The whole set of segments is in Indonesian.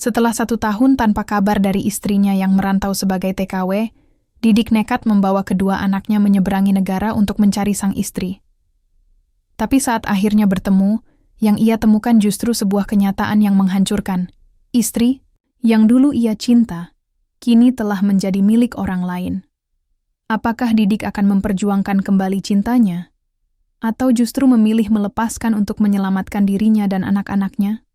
Setelah 1 tahun tanpa kabar dari istrinya yang merantau sebagai TKW, Didik nekat membawa kedua anaknya menyeberangi negara untuk mencari sang istri. Tapi saat akhirnya bertemu, yang ia temukan justru sebuah kenyataan yang menghancurkan. Istri, yang dulu ia cinta, kini telah menjadi milik orang lain. Apakah Didik akan memperjuangkan kembali cintanya? Atau justru memilih melepaskan untuk menyelamatkan dirinya dan anak-anaknya?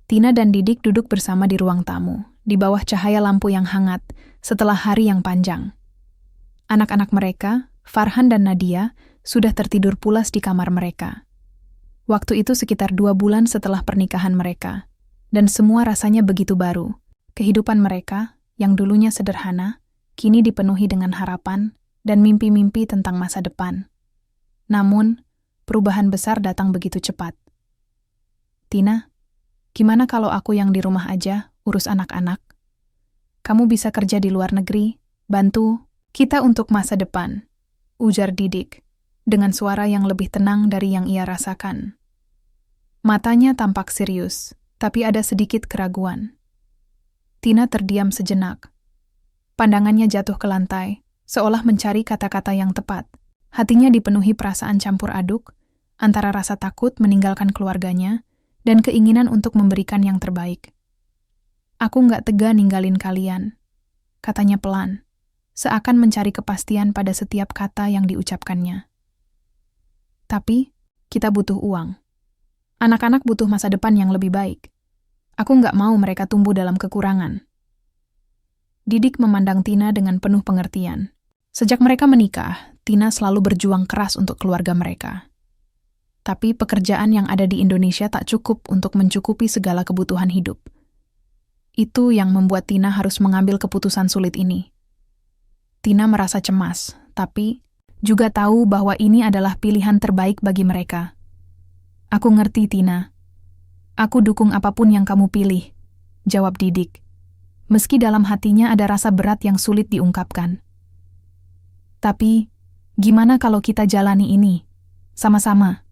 Tina dan Didik duduk bersama di ruang tamu, di bawah cahaya lampu yang hangat, setelah hari yang panjang. Anak-anak mereka, Farhan dan Nadia, sudah tertidur pulas di kamar mereka. Waktu itu sekitar 2 bulan setelah pernikahan mereka, dan semua rasanya begitu baru. Kehidupan mereka, yang dulunya sederhana, kini dipenuhi dengan harapan dan mimpi-mimpi tentang masa depan. Namun, perubahan besar datang begitu cepat. Tina, gimana kalau aku yang di rumah aja, urus anak-anak? Kamu bisa kerja di luar negeri, bantu kita untuk masa depan, ujar Didik, dengan suara yang lebih tenang dari yang ia rasakan. Matanya tampak serius, tapi ada sedikit keraguan. Tina terdiam sejenak. Pandangannya jatuh ke lantai, seolah mencari kata-kata yang tepat. Hatinya dipenuhi perasaan campur aduk, antara rasa takut meninggalkan keluarganya dan keinginan untuk memberikan yang terbaik. Aku nggak tega ninggalin kalian, katanya pelan, seakan mencari kepastian pada setiap kata yang diucapkannya. Tapi, kita butuh uang. Anak-anak butuh masa depan yang lebih baik. Aku nggak mau mereka tumbuh dalam kekurangan. Didik memandang Tina dengan penuh pengertian. Sejak mereka menikah, Tina selalu berjuang keras untuk keluarga mereka. Tapi pekerjaan yang ada di Indonesia tak cukup untuk mencukupi segala kebutuhan hidup. Itu yang membuat Tina harus mengambil keputusan sulit ini. Tina merasa cemas, tapi juga tahu bahwa ini adalah pilihan terbaik bagi mereka. Aku ngerti, Tina. Aku dukung apapun yang kamu pilih, jawab Didik. Meski dalam hatinya ada rasa berat yang sulit diungkapkan. Tapi, gimana kalau kita jalani ini, sama-sama?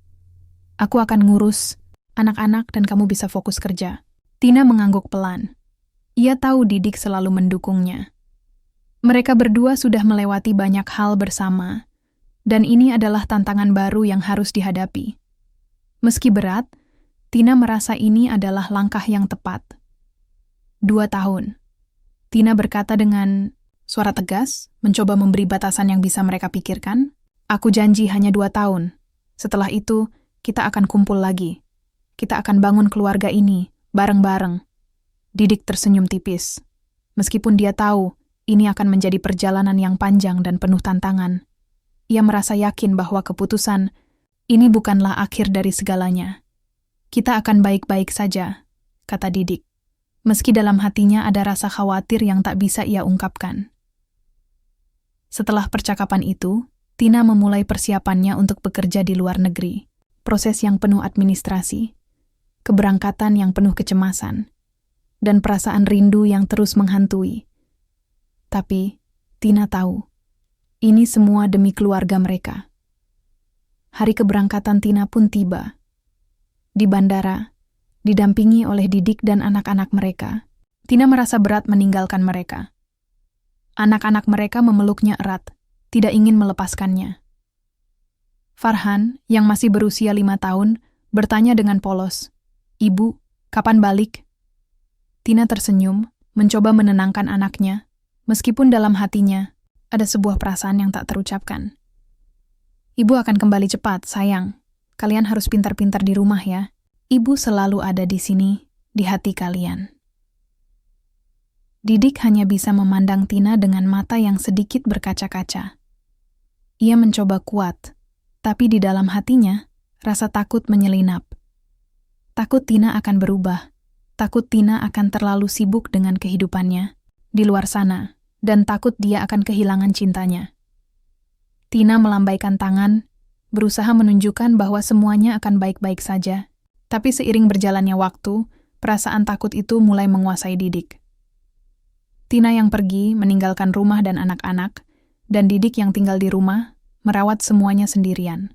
Aku akan ngurus anak-anak dan kamu bisa fokus kerja. Tina mengangguk pelan. Ia tahu Didik selalu mendukungnya. Mereka berdua sudah melewati banyak hal bersama, dan ini adalah tantangan baru yang harus dihadapi. Meski berat, Tina merasa ini adalah langkah yang tepat. 2 tahun. Tina berkata dengan suara tegas, mencoba memberi batasan yang bisa mereka pikirkan. Aku janji hanya 2 tahun. Setelah itu, kita akan kumpul lagi. Kita akan bangun keluarga ini, bareng-bareng. Didik tersenyum tipis. Meskipun dia tahu, ini akan menjadi perjalanan yang panjang dan penuh tantangan. Ia merasa yakin bahwa keputusan ini bukanlah akhir dari segalanya. Kita akan baik-baik saja, kata Didik. Meski dalam hatinya ada rasa khawatir yang tak bisa ia ungkapkan. Setelah percakapan itu, Tina memulai persiapannya untuk bekerja di luar negeri. Proses yang penuh administrasi, keberangkatan yang penuh kecemasan, dan perasaan rindu yang terus menghantui. Tapi, Tina tahu, ini semua demi keluarga mereka. Hari keberangkatan Tina pun tiba. Di bandara, didampingi oleh Didik dan anak-anak mereka, Tina merasa berat meninggalkan mereka. Anak-anak mereka memeluknya erat, tidak ingin melepaskannya. Farhan, yang masih berusia 5 tahun, bertanya dengan polos, "Ibu, kapan balik?" Tina tersenyum, mencoba menenangkan anaknya, meskipun dalam hatinya ada sebuah perasaan yang tak terucapkan. "Ibu akan kembali cepat, sayang. Kalian harus pintar-pintar di rumah ya. Ibu selalu ada di sini, di hati kalian." Didik hanya bisa memandang Tina dengan mata yang sedikit berkaca-kaca. Ia mencoba kuat, tapi di dalam hatinya, rasa takut menyelinap. Takut Tina akan berubah, takut Tina akan terlalu sibuk dengan kehidupannya di luar sana, dan takut dia akan kehilangan cintanya. Tina melambaikan tangan, berusaha menunjukkan bahwa semuanya akan baik-baik saja, tapi seiring berjalannya waktu, perasaan takut itu mulai menguasai Didik. Tina yang pergi meninggalkan rumah dan anak-anak, dan Didik yang tinggal di rumah, merawat semuanya sendirian.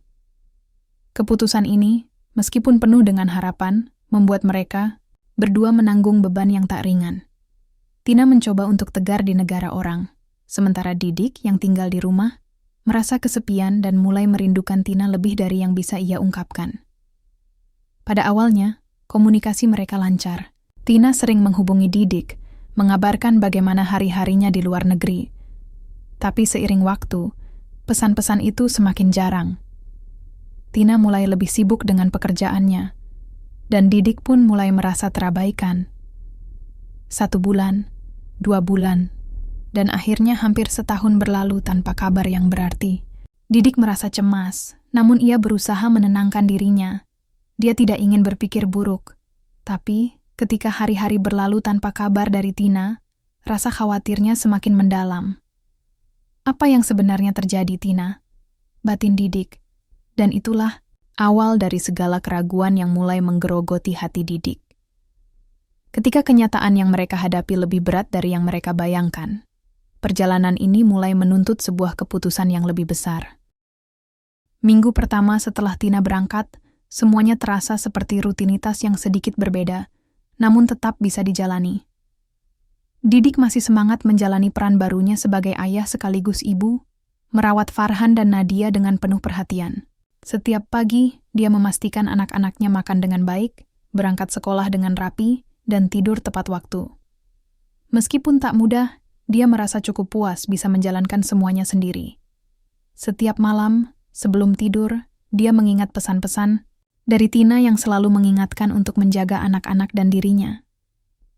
Keputusan ini, meskipun penuh dengan harapan, membuat mereka berdua menanggung beban yang tak ringan. Tina mencoba untuk tegar di negara orang, sementara Didik yang tinggal di rumah merasa kesepian dan mulai merindukan Tina lebih dari yang bisa ia ungkapkan. Pada awalnya, komunikasi mereka lancar. Tina sering menghubungi Didik, mengabarkan bagaimana hari-harinya di luar negeri. Tapi seiring waktu, pesan-pesan itu semakin jarang. Tina mulai lebih sibuk dengan pekerjaannya, dan Didik pun mulai merasa terabaikan. 1 bulan, 2 bulan, dan akhirnya hampir setahun berlalu tanpa kabar yang berarti. Didik merasa cemas, namun ia berusaha menenangkan dirinya. Dia tidak ingin berpikir buruk, tapi ketika hari-hari berlalu tanpa kabar dari Tina, rasa khawatirnya semakin mendalam. Apa yang sebenarnya terjadi, Tina? Batin Didik. Dan itulah awal dari segala keraguan yang mulai menggerogoti hati Didik. Ketika kenyataan yang mereka hadapi lebih berat dari yang mereka bayangkan, perjalanan ini mulai menuntut sebuah keputusan yang lebih besar. Minggu pertama setelah Tina berangkat, semuanya terasa seperti rutinitas yang sedikit berbeda, namun tetap bisa dijalani. Didik masih semangat menjalani peran barunya sebagai ayah sekaligus ibu, merawat Farhan dan Nadia dengan penuh perhatian. Setiap pagi, dia memastikan anak-anaknya makan dengan baik, berangkat sekolah dengan rapi, dan tidur tepat waktu. Meskipun tak mudah, dia merasa cukup puas bisa menjalankan semuanya sendiri. Setiap malam, sebelum tidur, dia mengingat pesan-pesan dari Tina yang selalu mengingatkan untuk menjaga anak-anak dan dirinya.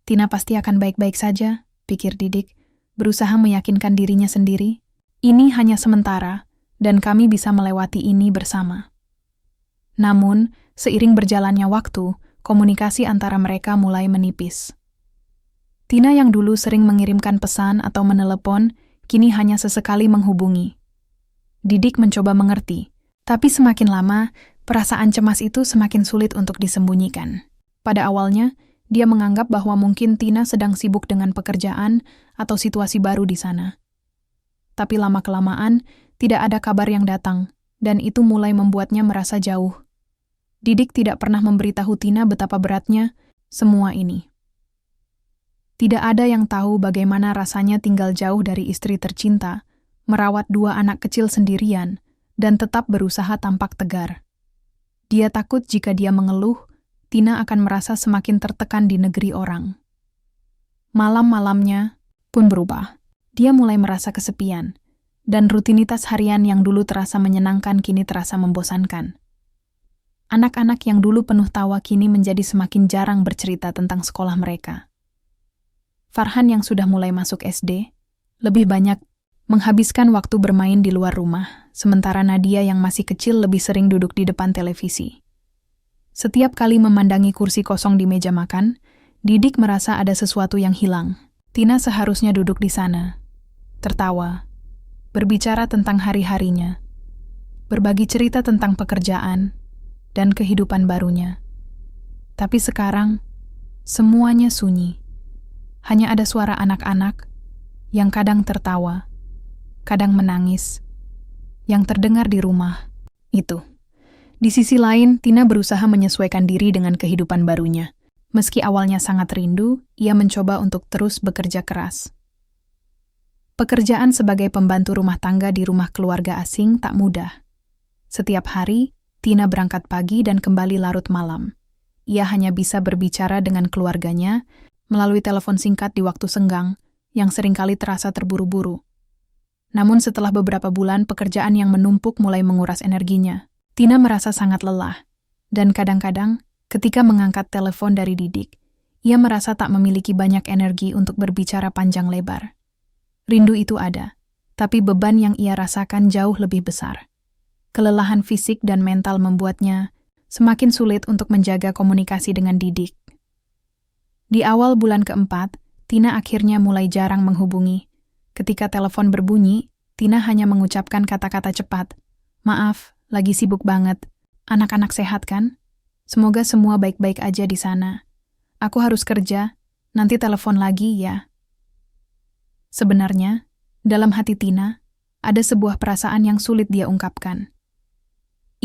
Tina pasti akan baik-baik saja, pikir Didik, berusaha meyakinkan dirinya sendiri. Ini hanya sementara, dan kami bisa melewati ini bersama. Namun, seiring berjalannya waktu, komunikasi antara mereka mulai menipis. Tina yang dulu sering mengirimkan pesan atau menelepon, kini hanya sesekali menghubungi. Didik mencoba mengerti, tapi semakin lama, perasaan cemas itu semakin sulit untuk disembunyikan. Pada awalnya, dia menganggap bahwa mungkin Tina sedang sibuk dengan pekerjaan atau situasi baru di sana. Tapi lama-kelamaan, tidak ada kabar yang datang, dan itu mulai membuatnya merasa jauh. Didik tidak pernah memberitahu Tina betapa beratnya semua ini. Tidak ada yang tahu bagaimana rasanya tinggal jauh dari istri tercinta, merawat 2 anak kecil sendirian, dan tetap berusaha tampak tegar. Dia takut jika dia mengeluh, Tina akan merasa semakin tertekan di negeri orang. Malam-malamnya pun berubah. Dia mulai merasa kesepian, dan rutinitas harian yang dulu terasa menyenangkan kini terasa membosankan. Anak-anak yang dulu penuh tawa kini menjadi semakin jarang bercerita tentang sekolah mereka. Farhan yang sudah mulai masuk SD, lebih banyak menghabiskan waktu bermain di luar rumah, sementara Nadia yang masih kecil lebih sering duduk di depan televisi. Setiap kali memandangi kursi kosong di meja makan, Didik merasa ada sesuatu yang hilang. Tina seharusnya duduk di sana, tertawa, berbicara tentang hari-harinya, berbagi cerita tentang pekerjaan dan kehidupan barunya. Tapi sekarang, semuanya sunyi. Hanya ada suara anak-anak yang kadang tertawa, kadang menangis, yang terdengar di rumah. Itu. Di sisi lain, Tina berusaha menyesuaikan diri dengan kehidupan barunya. Meski awalnya sangat rindu, ia mencoba untuk terus bekerja keras. Pekerjaan sebagai pembantu rumah tangga di rumah keluarga asing tak mudah. Setiap hari, Tina berangkat pagi dan kembali larut malam. Ia hanya bisa berbicara dengan keluarganya melalui telepon singkat di waktu senggang, yang seringkali terasa terburu-buru. Namun setelah beberapa bulan pekerjaan yang menumpuk mulai menguras energinya, Tina merasa sangat lelah. Dan kadang-kadang, ketika mengangkat telepon dari Didik, ia merasa tak memiliki banyak energi untuk berbicara panjang lebar. Rindu itu ada, tapi beban yang ia rasakan jauh lebih besar. Kelelahan fisik dan mental membuatnya semakin sulit untuk menjaga komunikasi dengan Didik. Di awal bulan keempat, Tina akhirnya mulai jarang menghubungi. Ketika telepon berbunyi, Tina hanya mengucapkan kata-kata cepat. "Maaf, lagi sibuk banget. Anak-anak sehat kan? Semoga semua baik-baik aja di sana. Aku harus kerja, nanti telepon lagi ya." Sebenarnya, dalam hati Tina, ada sebuah perasaan yang sulit dia ungkapkan.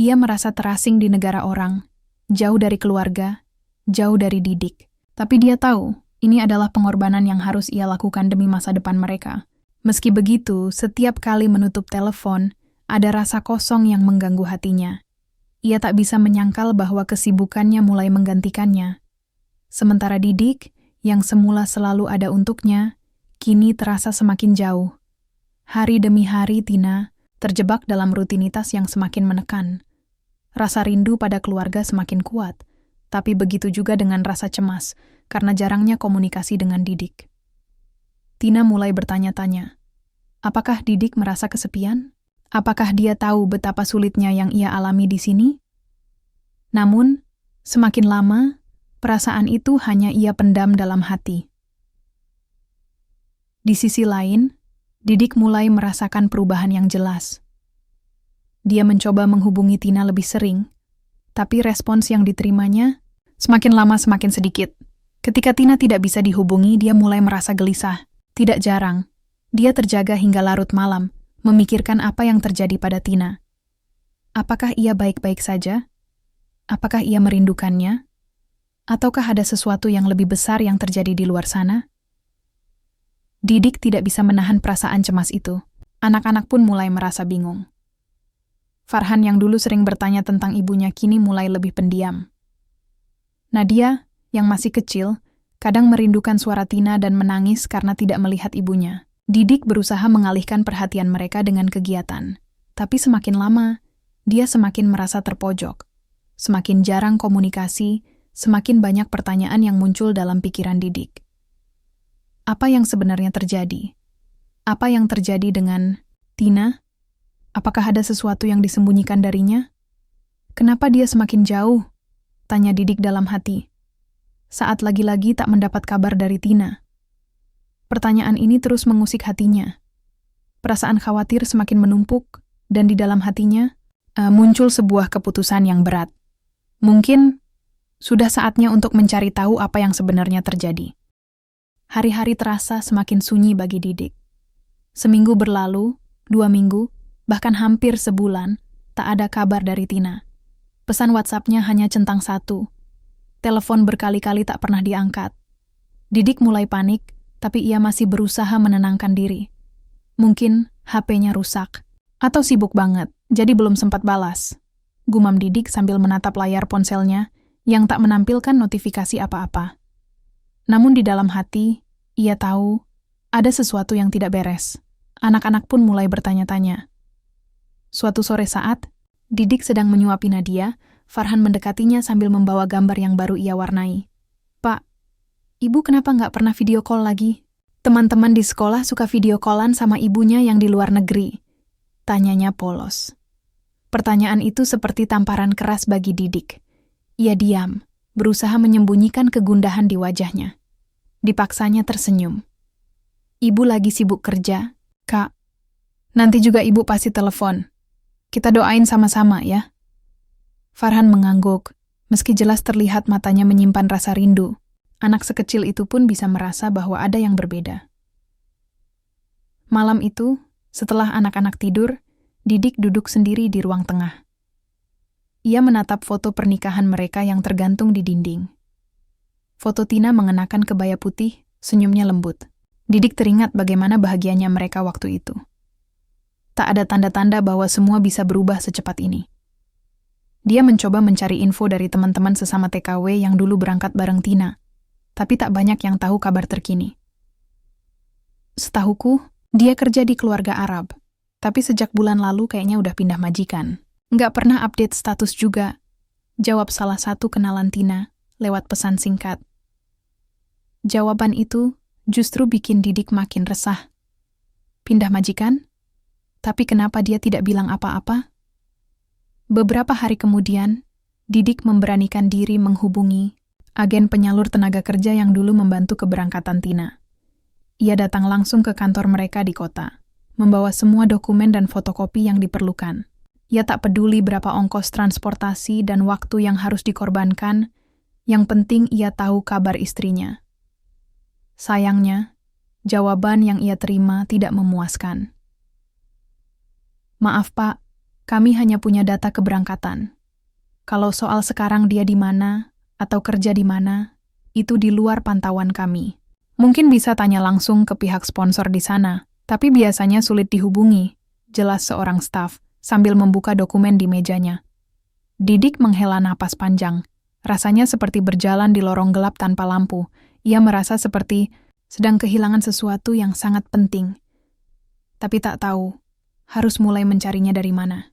Ia merasa terasing di negara orang, jauh dari keluarga, jauh dari Didik. Tapi dia tahu, ini adalah pengorbanan yang harus ia lakukan demi masa depan mereka. Meski begitu, setiap kali menutup telepon, ada rasa kosong yang mengganggu hatinya. Ia tak bisa menyangkal bahwa kesibukannya mulai menggantikannya. Sementara Didik, yang semula selalu ada untuknya, kini terasa semakin jauh. Hari demi hari Tina terjebak dalam rutinitas yang semakin menekan. Rasa rindu pada keluarga semakin kuat, tapi begitu juga dengan rasa cemas karena jarangnya komunikasi dengan Didik. Tina mulai bertanya-tanya, apakah Didik merasa kesepian? Apakah dia tahu betapa sulitnya yang ia alami di sini? Namun, semakin lama, perasaan itu hanya ia pendam dalam hati. Di sisi lain, Didik mulai merasakan perubahan yang jelas. Dia mencoba menghubungi Tina lebih sering, tapi respons yang diterimanya semakin lama semakin sedikit. Ketika Tina tidak bisa dihubungi, dia mulai merasa gelisah. Tidak jarang, dia terjaga hingga larut malam, memikirkan apa yang terjadi pada Tina. Apakah ia baik-baik saja? Apakah ia merindukannya? Ataukah ada sesuatu yang lebih besar yang terjadi di luar sana? Didik tidak bisa menahan perasaan cemas itu. Anak-anak pun mulai merasa bingung. Farhan yang dulu sering bertanya tentang ibunya kini mulai lebih pendiam. Nadia, yang masih kecil, kadang merindukan suara Tina dan menangis karena tidak melihat ibunya. Didik berusaha mengalihkan perhatian mereka dengan kegiatan. Tapi semakin lama, dia semakin merasa terpojok. Semakin jarang komunikasi, semakin banyak pertanyaan yang muncul dalam pikiran Didik. Apa yang sebenarnya terjadi? Apa yang terjadi dengan Tina? Apakah ada sesuatu yang disembunyikan darinya? Kenapa dia semakin jauh? Tanya Didik dalam hati. Saat lagi-lagi tak mendapat kabar dari Tina. Pertanyaan ini terus mengusik hatinya. Perasaan khawatir semakin menumpuk, dan di dalam hatinya muncul sebuah keputusan yang berat. Mungkin sudah saatnya untuk mencari tahu apa yang sebenarnya terjadi. Hari-hari terasa semakin sunyi bagi Didik. Seminggu berlalu, 2 minggu, bahkan hampir sebulan, tak ada kabar dari Tina. Pesan WhatsApp-nya hanya centang 1. Telepon berkali-kali tak pernah diangkat. Didik mulai panik, tapi ia masih berusaha menenangkan diri. Mungkin HP-nya rusak, atau sibuk banget, jadi belum sempat balas. Gumam Didik sambil menatap layar ponselnya yang tak menampilkan notifikasi apa-apa. Namun di dalam hati, ia tahu ada sesuatu yang tidak beres. Anak-anak pun mulai bertanya-tanya. Suatu sore saat, Didik sedang menyuapi Nadia, Farhan mendekatinya sambil membawa gambar yang baru ia warnai. Pak, ibu kenapa nggak pernah video call lagi? Teman-teman di sekolah suka video callan sama ibunya yang di luar negeri. Tanyanya polos. Pertanyaan itu seperti tamparan keras bagi Didik. Ia diam, berusaha menyembunyikan kegundahan di wajahnya. Dipaksanya tersenyum. Ibu lagi sibuk kerja, Kak. Nanti juga ibu pasti telepon. Kita doain sama-sama ya. Farhan mengangguk, meski jelas terlihat matanya menyimpan rasa rindu. Anak sekecil itu pun bisa merasa bahwa ada yang berbeda. Malam itu, setelah anak-anak tidur, Didik duduk sendiri di ruang tengah. Ia menatap foto pernikahan mereka yang tergantung di dinding. Foto Tina mengenakan kebaya putih, senyumnya lembut. Didik teringat bagaimana bahagianya mereka waktu itu. Tak ada tanda-tanda bahwa semua bisa berubah secepat ini. Dia mencoba mencari info dari teman-teman sesama TKW yang dulu berangkat bareng Tina, tapi tak banyak yang tahu kabar terkini. Setahuku, dia kerja di keluarga Arab, tapi sejak bulan lalu kayaknya udah pindah majikan. Nggak pernah update status juga, jawab salah satu kenalan Tina lewat pesan singkat. Jawaban itu justru bikin Didik makin resah. Pindah majikan? Tapi kenapa dia tidak bilang apa-apa? Beberapa hari kemudian, Didik memberanikan diri menghubungi agen penyalur tenaga kerja yang dulu membantu keberangkatan Tina. Ia datang langsung ke kantor mereka di kota, membawa semua dokumen dan fotokopi yang diperlukan. Ia tak peduli berapa ongkos transportasi dan waktu yang harus dikorbankan, yang penting ia tahu kabar istrinya. Sayangnya, jawaban yang ia terima tidak memuaskan. Maaf Pak, kami hanya punya data keberangkatan. Kalau soal sekarang dia di mana atau kerja di mana, itu di luar pantauan kami. Mungkin bisa tanya langsung ke pihak sponsor di sana, tapi biasanya sulit dihubungi, jelas seorang staf, sambil membuka dokumen di mejanya. Didik menghela napas panjang. Rasanya seperti berjalan di lorong gelap tanpa lampu. Ia merasa seperti sedang kehilangan sesuatu yang sangat penting. Tapi tak tahu, harus mulai mencarinya dari mana.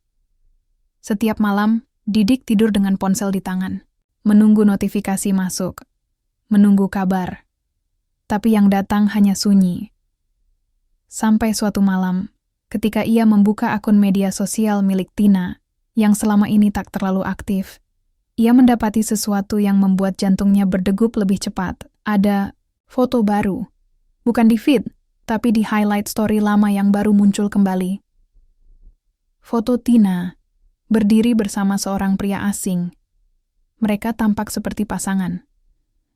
Setiap malam, Didik tidur dengan ponsel di tangan, menunggu notifikasi masuk, menunggu kabar. Tapi yang datang hanya sunyi. Sampai suatu malam, ketika ia membuka akun media sosial milik Tina, yang selama ini tak terlalu aktif, ia mendapati sesuatu yang membuat jantungnya berdegup lebih cepat. Ada foto baru. Bukan di feed, tapi di highlight story lama yang baru muncul kembali. Foto Tina, berdiri bersama seorang pria asing. Mereka tampak seperti pasangan.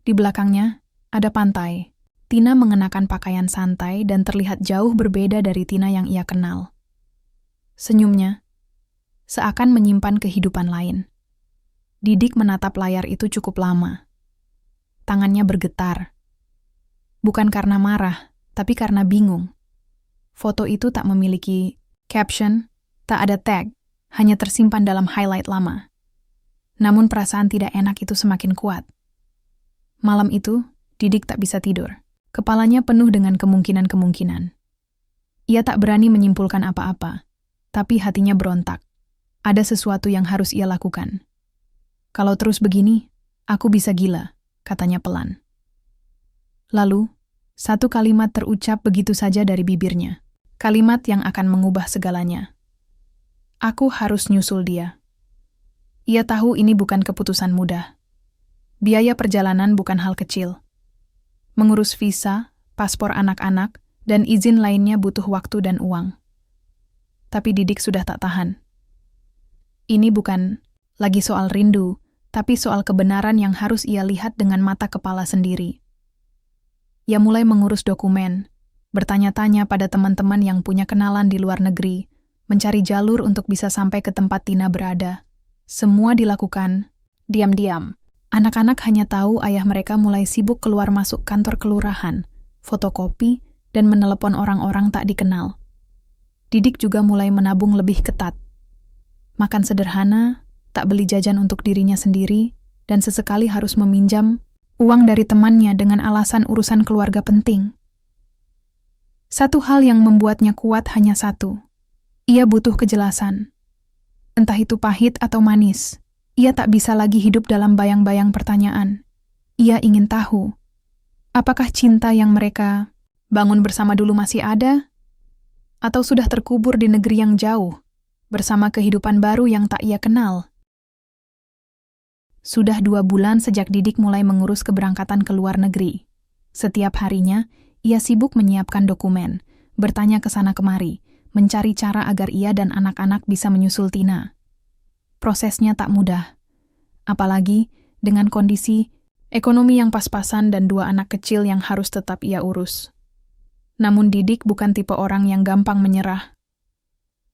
Di belakangnya, ada pantai. Tina mengenakan pakaian santai dan terlihat jauh berbeda dari Tina yang ia kenal. Senyumnya seakan menyimpan kehidupan lain. Didik menatap layar itu cukup lama. Tangannya bergetar. Bukan karena marah, tapi karena bingung. Foto itu tak memiliki caption, tak ada tag, hanya tersimpan dalam highlight lama. Namun perasaan tidak enak itu semakin kuat. Malam itu, Didik tak bisa tidur. Kepalanya penuh dengan kemungkinan-kemungkinan. Ia tak berani menyimpulkan apa-apa, tapi hatinya berontak. Ada sesuatu yang harus ia lakukan. Kalau terus begini, aku bisa gila, katanya pelan. Lalu, satu kalimat terucap begitu saja dari bibirnya. Kalimat yang akan mengubah segalanya. Aku harus nyusul dia. Ia tahu ini bukan keputusan mudah. Biaya perjalanan bukan hal kecil. Mengurus visa, paspor anak-anak, dan izin lainnya butuh waktu dan uang. Tapi Didik sudah tak tahan. Ini bukan lagi soal rindu, tapi soal kebenaran yang harus ia lihat dengan mata kepala sendiri. Ia mulai mengurus dokumen, bertanya-tanya pada teman-teman yang punya kenalan di luar negeri, mencari jalur untuk bisa sampai ke tempat Tina berada. Semua dilakukan diam-diam. Anak-anak hanya tahu ayah mereka mulai sibuk keluar masuk kantor kelurahan, fotokopi, dan menelepon orang-orang tak dikenal. Didik juga mulai menabung lebih ketat. Makan sederhana, tak beli jajan untuk dirinya sendiri, dan sesekali harus meminjam uang dari temannya dengan alasan urusan keluarga penting. Satu hal yang membuatnya kuat hanya satu. Ia butuh kejelasan. Entah itu pahit atau manis. Ia tak bisa lagi hidup dalam bayang-bayang pertanyaan. Ia ingin tahu, apakah cinta yang mereka bangun bersama dulu masih ada? Atau sudah terkubur di negeri yang jauh, bersama kehidupan baru yang tak ia kenal? Sudah 2 bulan sejak Didik mulai mengurus keberangkatan ke luar negeri. Setiap harinya, ia sibuk menyiapkan dokumen, bertanya ke sana kemari, mencari cara agar ia dan anak-anak bisa menyusul Tina. Prosesnya tak mudah, apalagi dengan kondisi ekonomi yang pas-pasan dan 2 anak kecil yang harus tetap ia urus. Namun Didik bukan tipe orang yang gampang menyerah.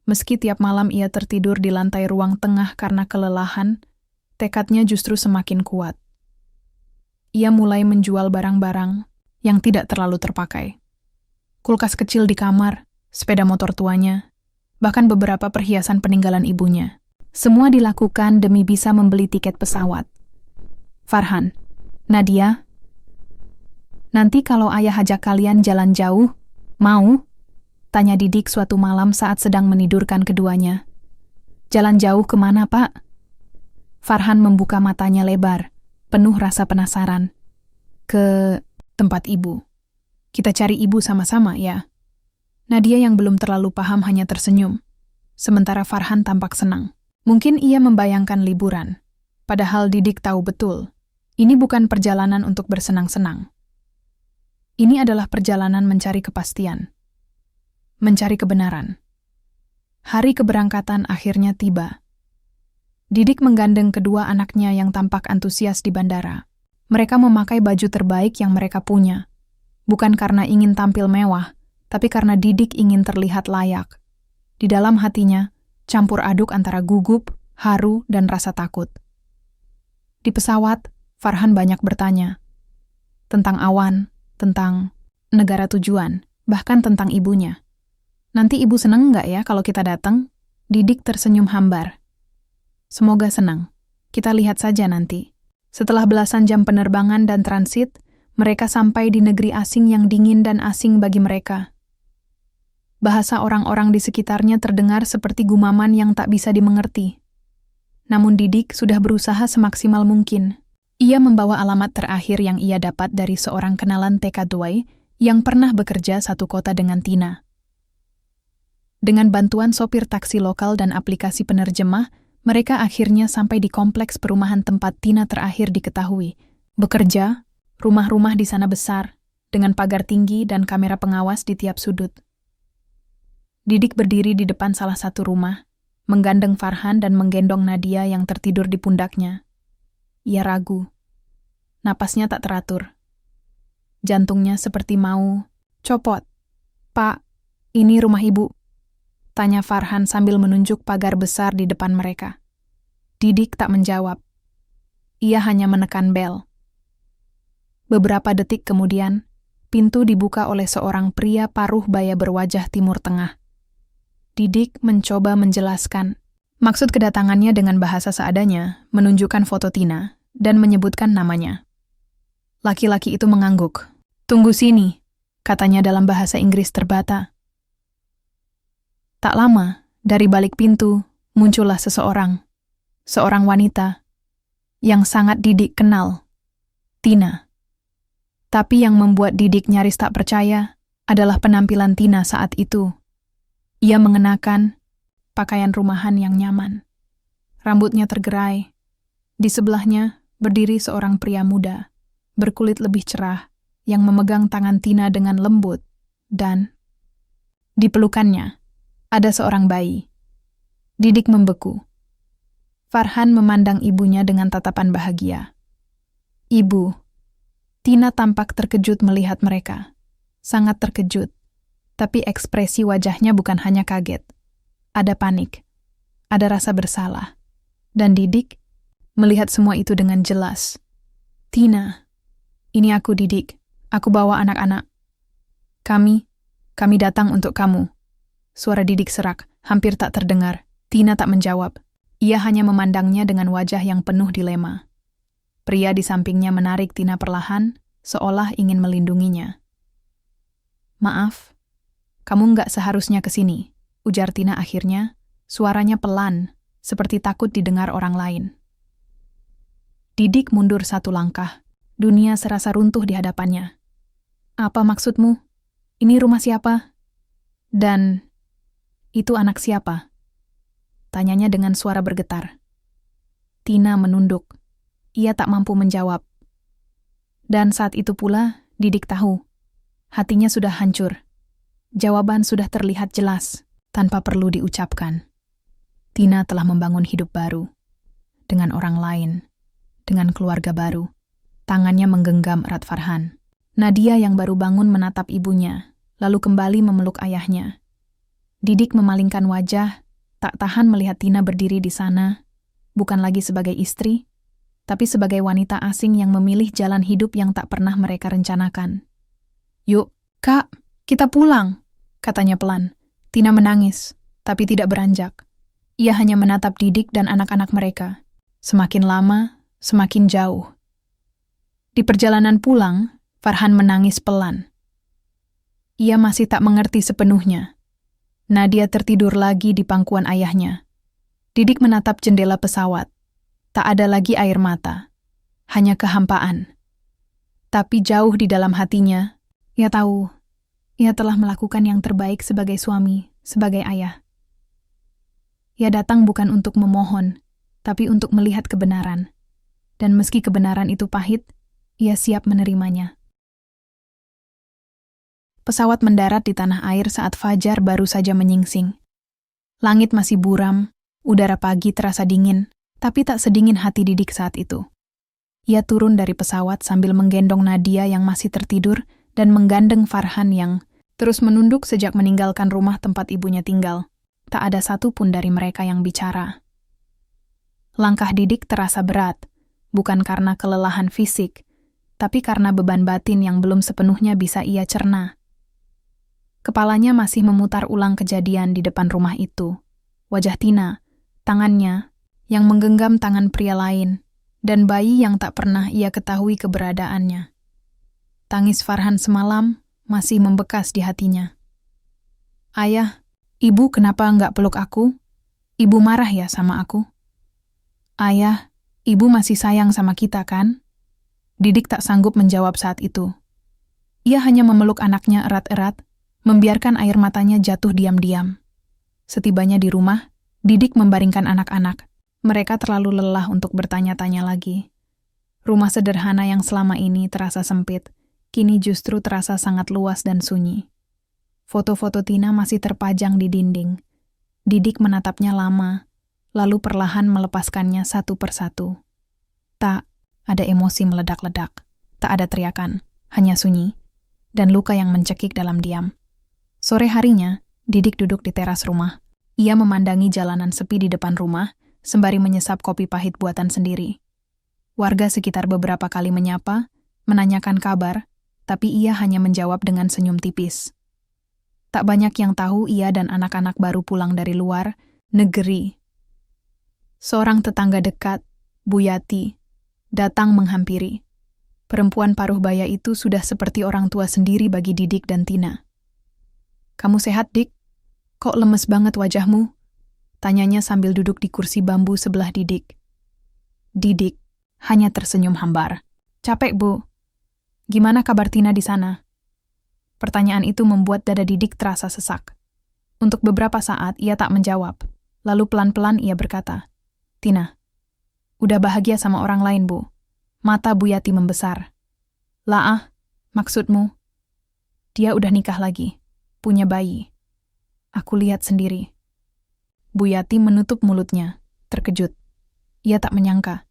Meski tiap malam ia tertidur di lantai ruang tengah karena kelelahan, tekadnya justru semakin kuat. Ia mulai menjual barang-barang yang tidak terlalu terpakai. Kulkas kecil di kamar, sepeda motor tuanya, bahkan beberapa perhiasan peninggalan ibunya. Semua dilakukan demi bisa membeli tiket pesawat. Farhan, Nadia, nanti kalau ayah ajak kalian jalan jauh, mau? Tanya Didik suatu malam saat sedang menidurkan keduanya. Jalan jauh kemana, Pak? Farhan membuka matanya lebar, penuh rasa penasaran. Ke tempat ibu. Kita cari ibu sama-sama, ya. Nadia yang belum terlalu paham hanya tersenyum. Sementara Farhan tampak senang. Mungkin ia membayangkan liburan, padahal Didik tahu betul, ini bukan perjalanan untuk bersenang-senang. Ini adalah perjalanan mencari kepastian, mencari kebenaran. Hari keberangkatan akhirnya tiba. Didik menggandeng kedua anaknya yang tampak antusias di bandara. Mereka memakai baju terbaik yang mereka punya, bukan karena ingin tampil mewah, tapi karena Didik ingin terlihat layak. Di dalam hatinya, campur aduk antara gugup, haru, dan rasa takut. Di pesawat, Farhan banyak bertanya, tentang awan, tentang negara tujuan, bahkan tentang ibunya. Nanti ibu seneng nggak ya kalau kita datang? Didik tersenyum hambar. Semoga senang. Kita lihat saja nanti. Setelah belasan jam penerbangan dan transit, mereka sampai di negeri asing yang dingin dan asing bagi mereka. Bahasa orang-orang di sekitarnya terdengar seperti gumaman yang tak bisa dimengerti. Namun Didik sudah berusaha semaksimal mungkin. Ia membawa alamat terakhir yang ia dapat dari seorang kenalan TK Dwight yang pernah bekerja satu kota dengan Tina. Dengan bantuan sopir taksi lokal dan aplikasi penerjemah, mereka akhirnya sampai di kompleks perumahan tempat Tina terakhir diketahui. Bekerja, rumah-rumah di sana besar, dengan pagar tinggi dan kamera pengawas di tiap sudut. Didik berdiri di depan salah satu rumah, menggandeng Farhan dan menggendong Nadia yang tertidur di pundaknya. Ia ragu. Napasnya tak teratur. Jantungnya seperti mau copot. "Pak, ini rumah ibu," tanya Farhan sambil menunjuk pagar besar di depan mereka. Didik tak menjawab. Ia hanya menekan bel. Beberapa detik kemudian, pintu dibuka oleh seorang pria paruh baya berwajah Timur Tengah. Didik mencoba menjelaskan. Maksud kedatangannya dengan bahasa seadanya, menunjukkan foto Tina, dan menyebutkan namanya. Laki-laki itu mengangguk. "Tunggu sini," katanya dalam bahasa Inggris terbata. Tak lama, dari balik pintu, muncullah seseorang. Seorang wanita, yang sangat Didik kenal. Tina. Tapi yang membuat Didik nyaris tak percaya, adalah penampilan Tina saat itu. Ia mengenakan pakaian rumahan yang nyaman. Rambutnya tergerai. Di sebelahnya berdiri seorang pria muda, berkulit lebih cerah, yang memegang tangan Tina dengan lembut, dan di pelukannya ada seorang bayi. Didik membeku. Farhan memandang ibunya dengan tatapan bahagia. "Ibu." Tina tampak terkejut melihat mereka. Sangat terkejut. Tapi ekspresi wajahnya bukan hanya kaget. Ada panik. Ada rasa bersalah. Dan Didik melihat semua itu dengan jelas. "Tina, ini aku Didik. Aku bawa anak-anak. Kami datang untuk kamu." Suara Didik serak, hampir tak terdengar. Tina tak menjawab. Ia hanya memandangnya dengan wajah yang penuh dilema. Pria di sampingnya menarik Tina perlahan, seolah ingin melindunginya. "Maaf, kamu nggak seharusnya ke sini," ujar Tina akhirnya, suaranya pelan, seperti takut didengar orang lain. Didik mundur satu langkah. Dunia serasa runtuh di hadapannya. "Apa maksudmu? Ini rumah siapa? Dan itu anak siapa?" Tanyanya dengan suara bergetar. Tina menunduk. Ia tak mampu menjawab. Dan saat itu pula, Didik tahu. Hatinya sudah hancur. Jawaban sudah terlihat jelas, tanpa perlu diucapkan. Tina telah membangun hidup baru. Dengan orang lain. Dengan keluarga baru. Tangannya menggenggam erat Farhan. Nadia yang baru bangun menatap ibunya, lalu kembali memeluk ayahnya. Didik memalingkan wajah, tak tahan melihat Tina berdiri di sana, bukan lagi sebagai istri, tapi sebagai wanita asing yang memilih jalan hidup yang tak pernah mereka rencanakan. "Yuk, Kak, kita pulang," katanya pelan. Tina menangis, tapi tidak beranjak. Ia hanya menatap Didik dan anak-anak mereka. Semakin lama, semakin jauh. Di perjalanan pulang, Farhan menangis pelan. Ia masih tak mengerti sepenuhnya. Nadia tertidur lagi di pangkuan ayahnya. Didik menatap jendela pesawat. Tak ada lagi air mata. Hanya kehampaan. Tapi jauh di dalam hatinya, ia tahu, ia telah melakukan yang terbaik sebagai suami, sebagai ayah. Ia datang bukan untuk memohon, tapi untuk melihat kebenaran. Dan meski kebenaran itu pahit, ia siap menerimanya. Pesawat mendarat di tanah air saat fajar baru saja menyingsing. Langit masih buram, udara pagi terasa dingin, tapi tak sedingin hati Didik saat itu. Ia turun dari pesawat sambil menggendong Nadia yang masih tertidur dan menggandeng Farhan yang terus menunduk sejak meninggalkan rumah tempat ibunya tinggal. Tak ada satu pun dari mereka yang bicara. Langkah Didik terasa berat, bukan karena kelelahan fisik, tapi karena beban batin yang belum sepenuhnya bisa ia cerna. Kepalanya masih memutar ulang kejadian di depan rumah itu. Wajah Tina, tangannya, yang menggenggam tangan pria lain, dan bayi yang tak pernah ia ketahui keberadaannya. Tangis Farhan semalam masih membekas di hatinya. Ayah, ibu kenapa nggak peluk aku? Ibu marah ya sama aku? Ayah, ibu masih sayang sama kita kan? Didik tak sanggup menjawab saat itu. Ia hanya memeluk anaknya erat-erat, membiarkan air matanya jatuh diam-diam. Setibanya di rumah, Didik membaringkan anak-anak. Mereka terlalu lelah untuk bertanya-tanya lagi. Rumah sederhana yang selama ini terasa sempit, kini justru terasa sangat luas dan sunyi. Foto-foto Tina masih terpajang di dinding. Didik menatapnya lama, lalu perlahan melepaskannya satu persatu. Tak ada emosi meledak-ledak, tak ada teriakan, hanya sunyi, dan luka yang mencekik dalam diam. Sore harinya, Didik duduk di teras rumah. Ia memandangi jalanan sepi di depan rumah, sembari menyesap kopi pahit buatan sendiri. Warga sekitar beberapa kali menyapa, menanyakan kabar, tapi ia hanya menjawab dengan senyum tipis. Tak banyak yang tahu ia dan anak-anak baru pulang dari luar negeri. Seorang tetangga dekat, Bu Yati, datang menghampiri. Perempuan paruh baya itu sudah seperti orang tua sendiri bagi Didik dan Tina. "Kamu sehat, Dik? Kok lemes banget wajahmu?" tanyanya sambil duduk di kursi bambu sebelah Didik. Didik hanya tersenyum hambar. "Capek, Bu. Gimana kabar Tina di sana?" Pertanyaan itu membuat dada Didik terasa sesak. Untuk beberapa saat ia tak menjawab. Lalu pelan-pelan ia berkata, "Tina, udah bahagia sama orang lain, Bu." Mata Bu Yati membesar. "Lah, maksudmu?" "Dia udah nikah lagi, punya bayi. Aku lihat sendiri." Bu Yati menutup mulutnya, terkejut. Ia tak menyangka.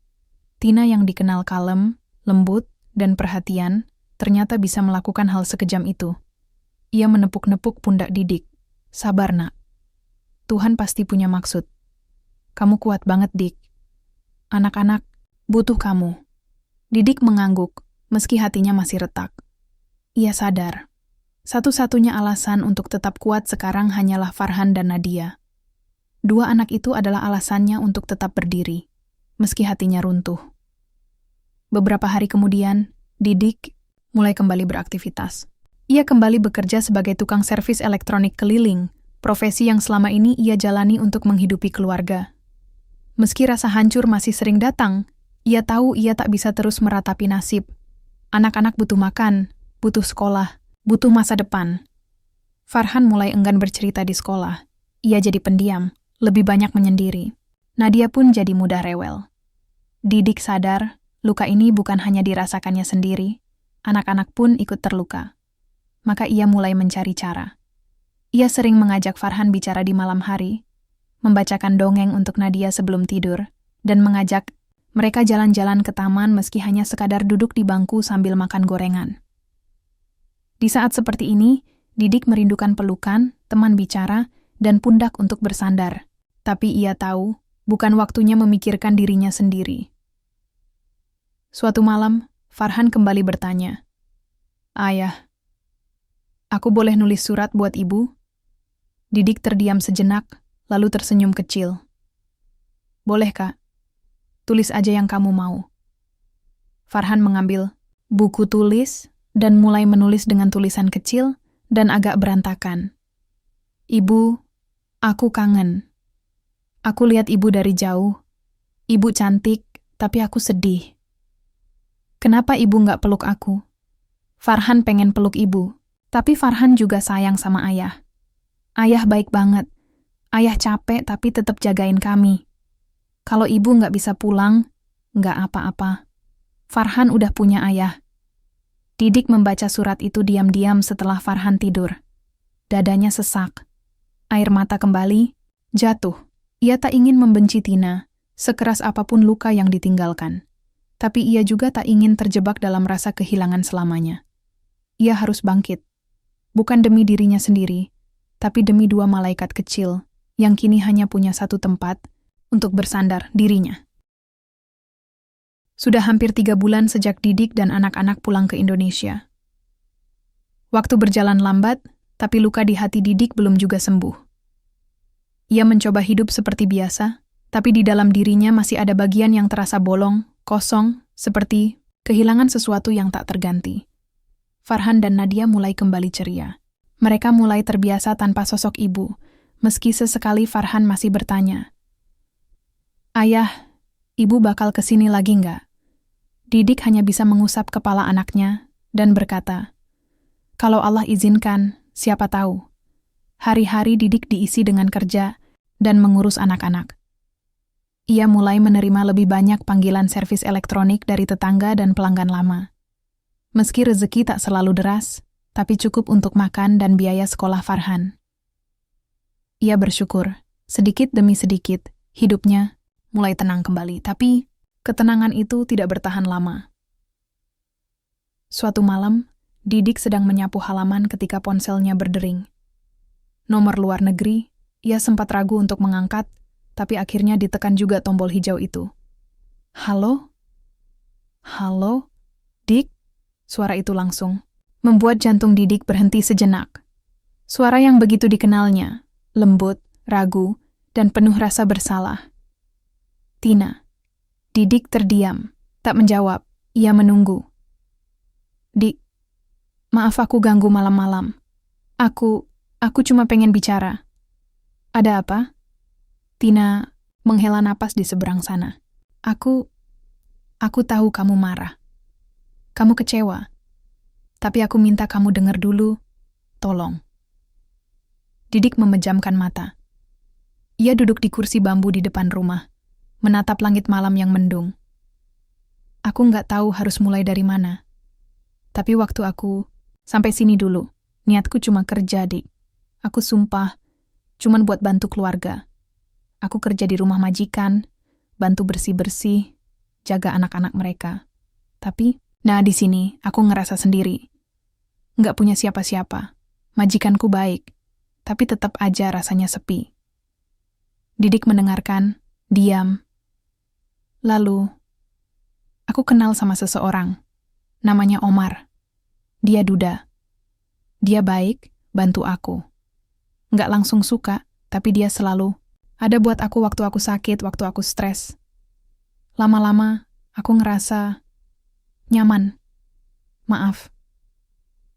Tina yang dikenal kalem, lembut, dan perhatian, ternyata bisa melakukan hal sekejam itu. Ia menepuk-nepuk pundak Didik. "Sabar, Nak. Tuhan pasti punya maksud. Kamu kuat banget, Dik. Anak-anak butuh kamu." Didik mengangguk, meski hatinya masih retak. Ia sadar. Satu-satunya alasan untuk tetap kuat sekarang hanyalah Farhan dan Nadia. Dua anak itu adalah alasannya untuk tetap berdiri, meski hatinya runtuh. Beberapa hari kemudian, Didik mulai kembali beraktivitas. Ia kembali bekerja sebagai tukang servis elektronik keliling, profesi yang selama ini ia jalani untuk menghidupi keluarga. Meski rasa hancur masih sering datang, ia tahu ia tak bisa terus meratapi nasib. Anak-anak butuh makan, butuh sekolah, butuh masa depan. Farhan mulai enggan bercerita di sekolah. Ia jadi pendiam, lebih banyak menyendiri. Nadia pun jadi mudah rewel. Didik sadar, luka ini bukan hanya dirasakannya sendiri, anak-anak pun ikut terluka. Maka ia mulai mencari cara. Ia sering mengajak Farhan bicara di malam hari, membacakan dongeng untuk Nadia sebelum tidur, dan mengajak mereka jalan-jalan ke taman meski hanya sekadar duduk di bangku sambil makan gorengan. Di saat seperti ini, Didik merindukan pelukan, teman bicara, dan pundak untuk bersandar. Tapi ia tahu, bukan waktunya memikirkan dirinya sendiri. Suatu malam, Farhan kembali bertanya, "Ayah, aku boleh nulis surat buat ibu?" Didik terdiam sejenak, lalu tersenyum kecil. "Boleh, Kak. Tulis aja yang kamu mau." Farhan mengambil buku tulis dan mulai menulis dengan tulisan kecil dan agak berantakan. "Ibu, aku kangen. Aku lihat ibu dari jauh. Ibu cantik, tapi aku sedih. Kenapa ibu nggak peluk aku?" Farhan pengen peluk ibu, tapi Farhan juga sayang sama ayah. "Ayah baik banget. Ayah capek tapi tetap jagain kami. Kalau ibu nggak bisa pulang, nggak apa-apa. Farhan udah punya ayah." Didik membaca surat itu diam-diam setelah Farhan tidur. Dadanya sesak. Air mata kembali, jatuh. Ia tak ingin membenci Tina, sekeras apapun luka yang ditinggalkan. Tapi ia juga tak ingin terjebak dalam rasa kehilangan selamanya. Ia harus bangkit. Bukan demi dirinya sendiri, tapi demi dua malaikat kecil yang kini hanya punya satu tempat untuk bersandar dirinya. Sudah hampir 3 bulan sejak Didik dan anak-anak pulang ke Indonesia. Waktu berjalan lambat, tapi luka di hati Didik belum juga sembuh. Ia mencoba hidup seperti biasa, tapi di dalam dirinya masih ada bagian yang terasa bolong, kosong, seperti kehilangan sesuatu yang tak terganti. Farhan dan Nadia mulai kembali ceria. Mereka mulai terbiasa tanpa sosok ibu, meski sesekali Farhan masih bertanya, "Ayah, ibu bakal kesini lagi nggak?" Didik hanya bisa mengusap kepala anaknya dan berkata, "Kalau Allah izinkan, siapa tahu." Hari-hari Didik diisi dengan kerja dan mengurus anak-anak. Ia mulai menerima lebih banyak panggilan servis elektronik dari tetangga dan pelanggan lama. Meski rezeki tak selalu deras, tapi cukup untuk makan dan biaya sekolah Farhan. Ia bersyukur, sedikit demi sedikit, hidupnya mulai tenang kembali, tapi ketenangan itu tidak bertahan lama. Suatu malam, Didik sedang menyapu halaman ketika ponselnya berdering. Nomor luar negeri, ia sempat ragu untuk mengangkat, tapi akhirnya ditekan juga tombol hijau itu. "Halo? Halo? Dik?" Suara itu langsung membuat jantung Didik berhenti sejenak. Suara yang begitu dikenalnya, lembut, ragu, dan penuh rasa bersalah. "Tina." Didik terdiam, tak menjawab, ia menunggu. "Dik, maaf aku ganggu malam-malam. Aku cuma pengen bicara." "Ada apa?" Tina menghela napas di seberang sana. Aku tahu kamu marah. Kamu kecewa. Tapi aku minta kamu dengar dulu. Tolong." Didik memejamkan mata. Ia duduk di kursi bambu di depan rumah, menatap langit malam yang mendung. "Aku nggak tahu harus mulai dari mana. Tapi waktu aku sampai sini dulu. Niatku cuma kerja, Dik. Aku sumpah, cuman buat bantu keluarga. Aku kerja di rumah majikan, bantu bersih-bersih, jaga anak-anak mereka. Tapi, di sini aku ngerasa sendiri. Nggak punya siapa-siapa. Majikanku baik, tapi tetap aja rasanya sepi." Didik mendengarkan, diam. Lalu, "Aku kenal sama seseorang. Namanya Omar. Dia duda. Dia baik, bantu aku. Nggak langsung suka, tapi dia selalu ada buat aku waktu aku sakit, waktu aku stres. Lama-lama, aku ngerasa nyaman. Maaf.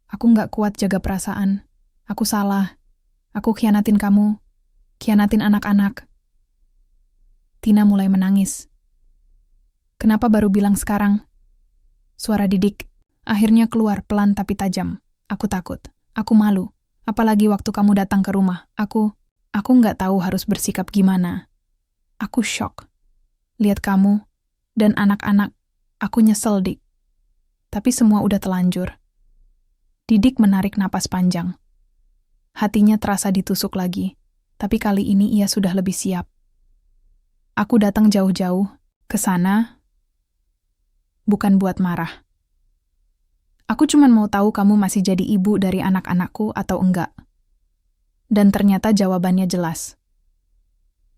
Aku nggak kuat jaga perasaan. Aku salah. Aku khianatin kamu. Khianatin anak-anak." Tina mulai menangis. "Kenapa baru bilang sekarang?" Suara Didik akhirnya keluar pelan tapi tajam. "Aku takut. Aku malu. Apalagi waktu kamu datang ke rumah. Aku nggak tahu harus bersikap gimana. Aku shock. Lihat kamu dan anak-anak. Aku nyesel, Dik. Tapi semua udah telanjur." Didik menarik napas panjang. Hatinya terasa ditusuk lagi, tapi kali ini ia sudah lebih siap. "Aku datang jauh-jauh ke sana bukan buat marah. Aku cuma mau tahu kamu masih jadi ibu dari anak-anakku atau enggak." Dan ternyata jawabannya jelas.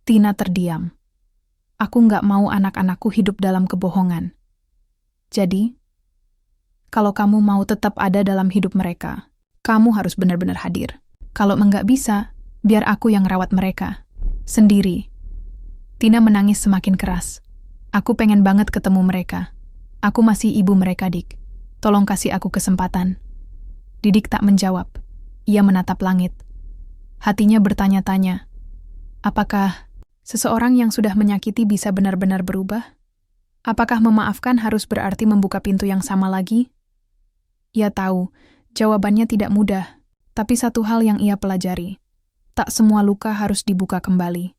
Tina terdiam. "Aku nggak mau anak-anakku hidup dalam kebohongan. Jadi, kalau kamu mau tetap ada dalam hidup mereka, kamu harus benar-benar hadir. Kalau enggak bisa, biar aku yang rawat mereka. Sendiri." Tina menangis semakin keras. "Aku pengen banget ketemu mereka. Aku masih ibu mereka, Dik. Tolong kasih aku kesempatan." Didik tak menjawab. Ia menatap langit. Hatinya bertanya-tanya, apakah seseorang yang sudah menyakiti bisa benar-benar berubah? Apakah memaafkan harus berarti membuka pintu yang sama lagi? Ia tahu, jawabannya tidak mudah, tapi satu hal yang ia pelajari, tak semua luka harus dibuka kembali.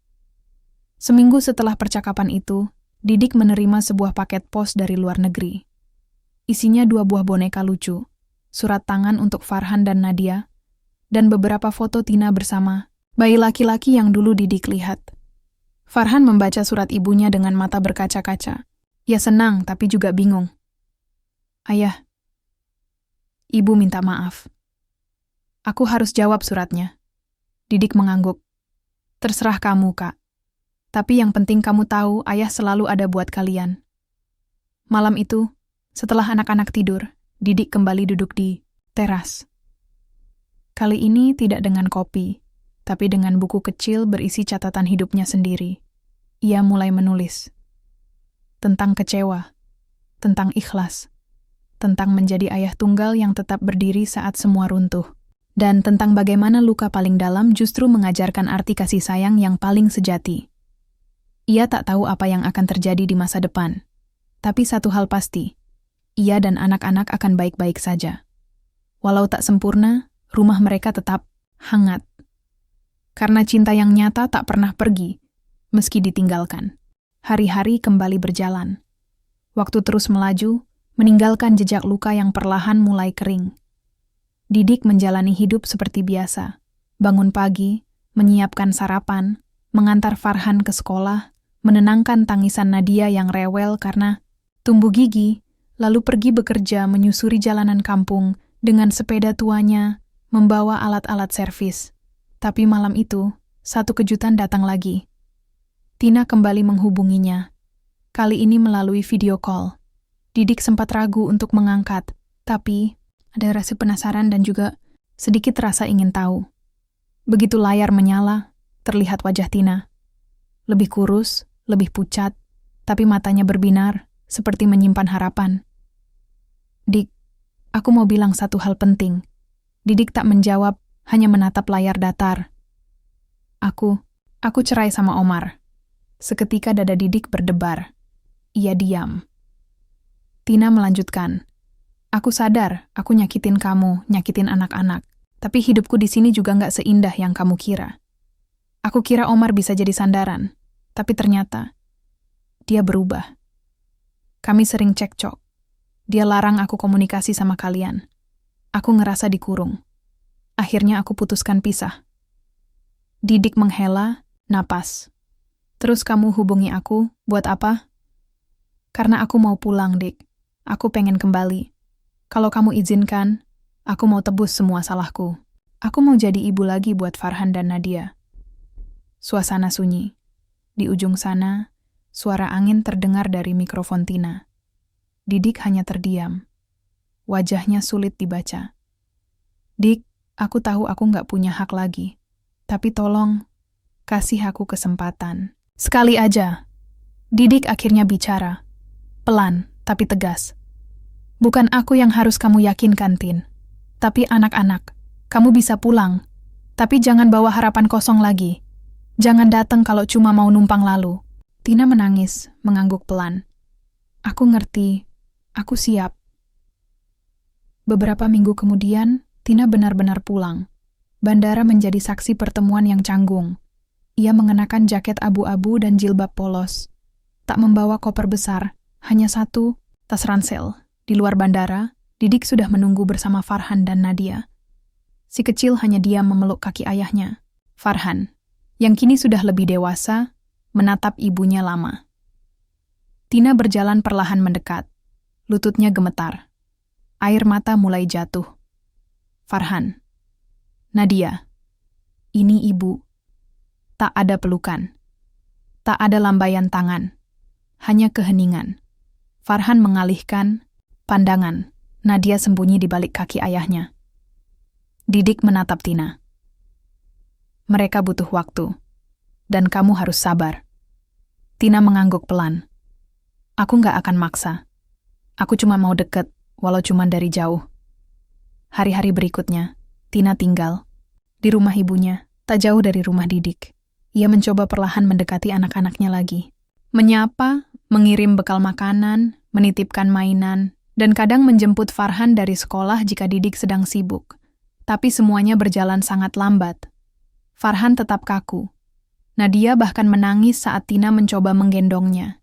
Seminggu setelah percakapan itu, Didik menerima sebuah paket pos dari luar negeri. Isinya 2 buah boneka lucu, surat tangan untuk Farhan dan Nadia, dan beberapa foto Tina bersama bayi laki-laki yang dulu Didik lihat. Farhan membaca surat ibunya dengan mata berkaca-kaca. Ia senang tapi juga bingung. "Ayah, Ibu minta maaf. Aku harus jawab suratnya." Didik mengangguk. "Terserah kamu, Kak. Tapi yang penting kamu tahu ayah selalu ada buat kalian." Malam itu, setelah anak-anak tidur, Didik kembali duduk di teras. Kali ini tidak dengan kopi, tapi dengan buku kecil berisi catatan hidupnya sendiri. Ia mulai menulis tentang kecewa, tentang ikhlas, tentang menjadi ayah tunggal yang tetap berdiri saat semua runtuh, dan tentang bagaimana luka paling dalam justru mengajarkan arti kasih sayang yang paling sejati. Ia tak tahu apa yang akan terjadi di masa depan, tapi satu hal pasti, ia dan anak-anak akan baik-baik saja. Walau tak sempurna, rumah mereka tetap hangat. Karena cinta yang nyata tak pernah pergi, meski ditinggalkan. Hari-hari kembali berjalan. Waktu terus melaju, meninggalkan jejak luka yang perlahan mulai kering. Didik menjalani hidup seperti biasa. Bangun pagi, menyiapkan sarapan, mengantar Farhan ke sekolah, menenangkan tangisan Nadia yang rewel karena tumbuh gigi, lalu pergi bekerja menyusuri jalanan kampung dengan sepeda tuanya, membawa alat-alat servis. Tapi malam itu, satu kejutan datang lagi. Tina kembali menghubunginya. Kali ini melalui video call. Didik sempat ragu untuk mengangkat, tapi ada rasa penasaran dan juga sedikit rasa ingin tahu. Begitu layar menyala, terlihat wajah Tina. Lebih kurus, lebih pucat, tapi matanya berbinar, seperti menyimpan harapan. Dik, aku mau bilang satu hal penting. Didik tak menjawab, hanya menatap layar datar. Aku cerai sama Omar. Seketika dada Didik berdebar. Ia diam. Tina melanjutkan. Aku sadar, aku nyakitin kamu, nyakitin anak-anak. Tapi hidupku di sini juga nggak seindah yang kamu kira. Aku kira Omar bisa jadi sandaran, tapi ternyata dia berubah. Kami sering cekcok. Dia larang aku komunikasi sama kalian. Aku ngerasa dikurung. Akhirnya aku putuskan pisah. Didik menghela, napas. Terus kamu hubungi aku, buat apa? Karena aku mau pulang, Dik. Aku pengen kembali. Kalau kamu izinkan, aku mau tebus semua salahku. Aku mau jadi ibu lagi buat Farhan dan Nadia. Suasana sunyi. Di ujung sana, suara angin terdengar dari mikrofon Tina. Didik hanya terdiam. Wajahnya sulit dibaca. Dik, aku tahu aku nggak punya hak lagi. Tapi tolong, kasih aku kesempatan. Sekali aja. Didik akhirnya bicara. Pelan, tapi tegas. Bukan aku yang harus kamu yakinkan, Tin. Tapi anak-anak, kamu bisa pulang. Tapi jangan bawa harapan kosong lagi. Jangan datang kalau cuma mau numpang lalu. Tina menangis, mengangguk pelan. Aku ngerti. Aku siap. Beberapa minggu kemudian, Tina benar-benar pulang. Bandara menjadi saksi pertemuan yang canggung. Ia mengenakan jaket abu-abu dan jilbab polos. Tak membawa koper besar, hanya satu, tas ransel. Di luar bandara, Didik sudah menunggu bersama Farhan dan Nadia. Si kecil hanya diam memeluk kaki ayahnya. Farhan, yang kini sudah lebih dewasa, menatap ibunya lama. Tina berjalan perlahan mendekat. Lututnya gemetar. Air mata mulai jatuh. Farhan. Nadia. Ini ibu. Tak ada pelukan. Tak ada lambaian tangan. Hanya keheningan. Farhan mengalihkan pandangan. Nadia sembunyi di balik kaki ayahnya. Didik menatap Tina. Mereka butuh waktu. Dan kamu harus sabar. Tina mengangguk pelan. Aku nggak akan maksa. Aku cuma mau deket, walau cuma dari jauh. Hari-hari berikutnya, Tina tinggal. Di rumah ibunya, tak jauh dari rumah Didik. Ia mencoba perlahan mendekati anak-anaknya lagi. Menyapa, mengirim bekal makanan, menitipkan mainan, dan kadang menjemput Farhan dari sekolah jika Didik sedang sibuk. Tapi semuanya berjalan sangat lambat. Farhan tetap kaku. Nadia bahkan menangis saat Tina mencoba menggendongnya.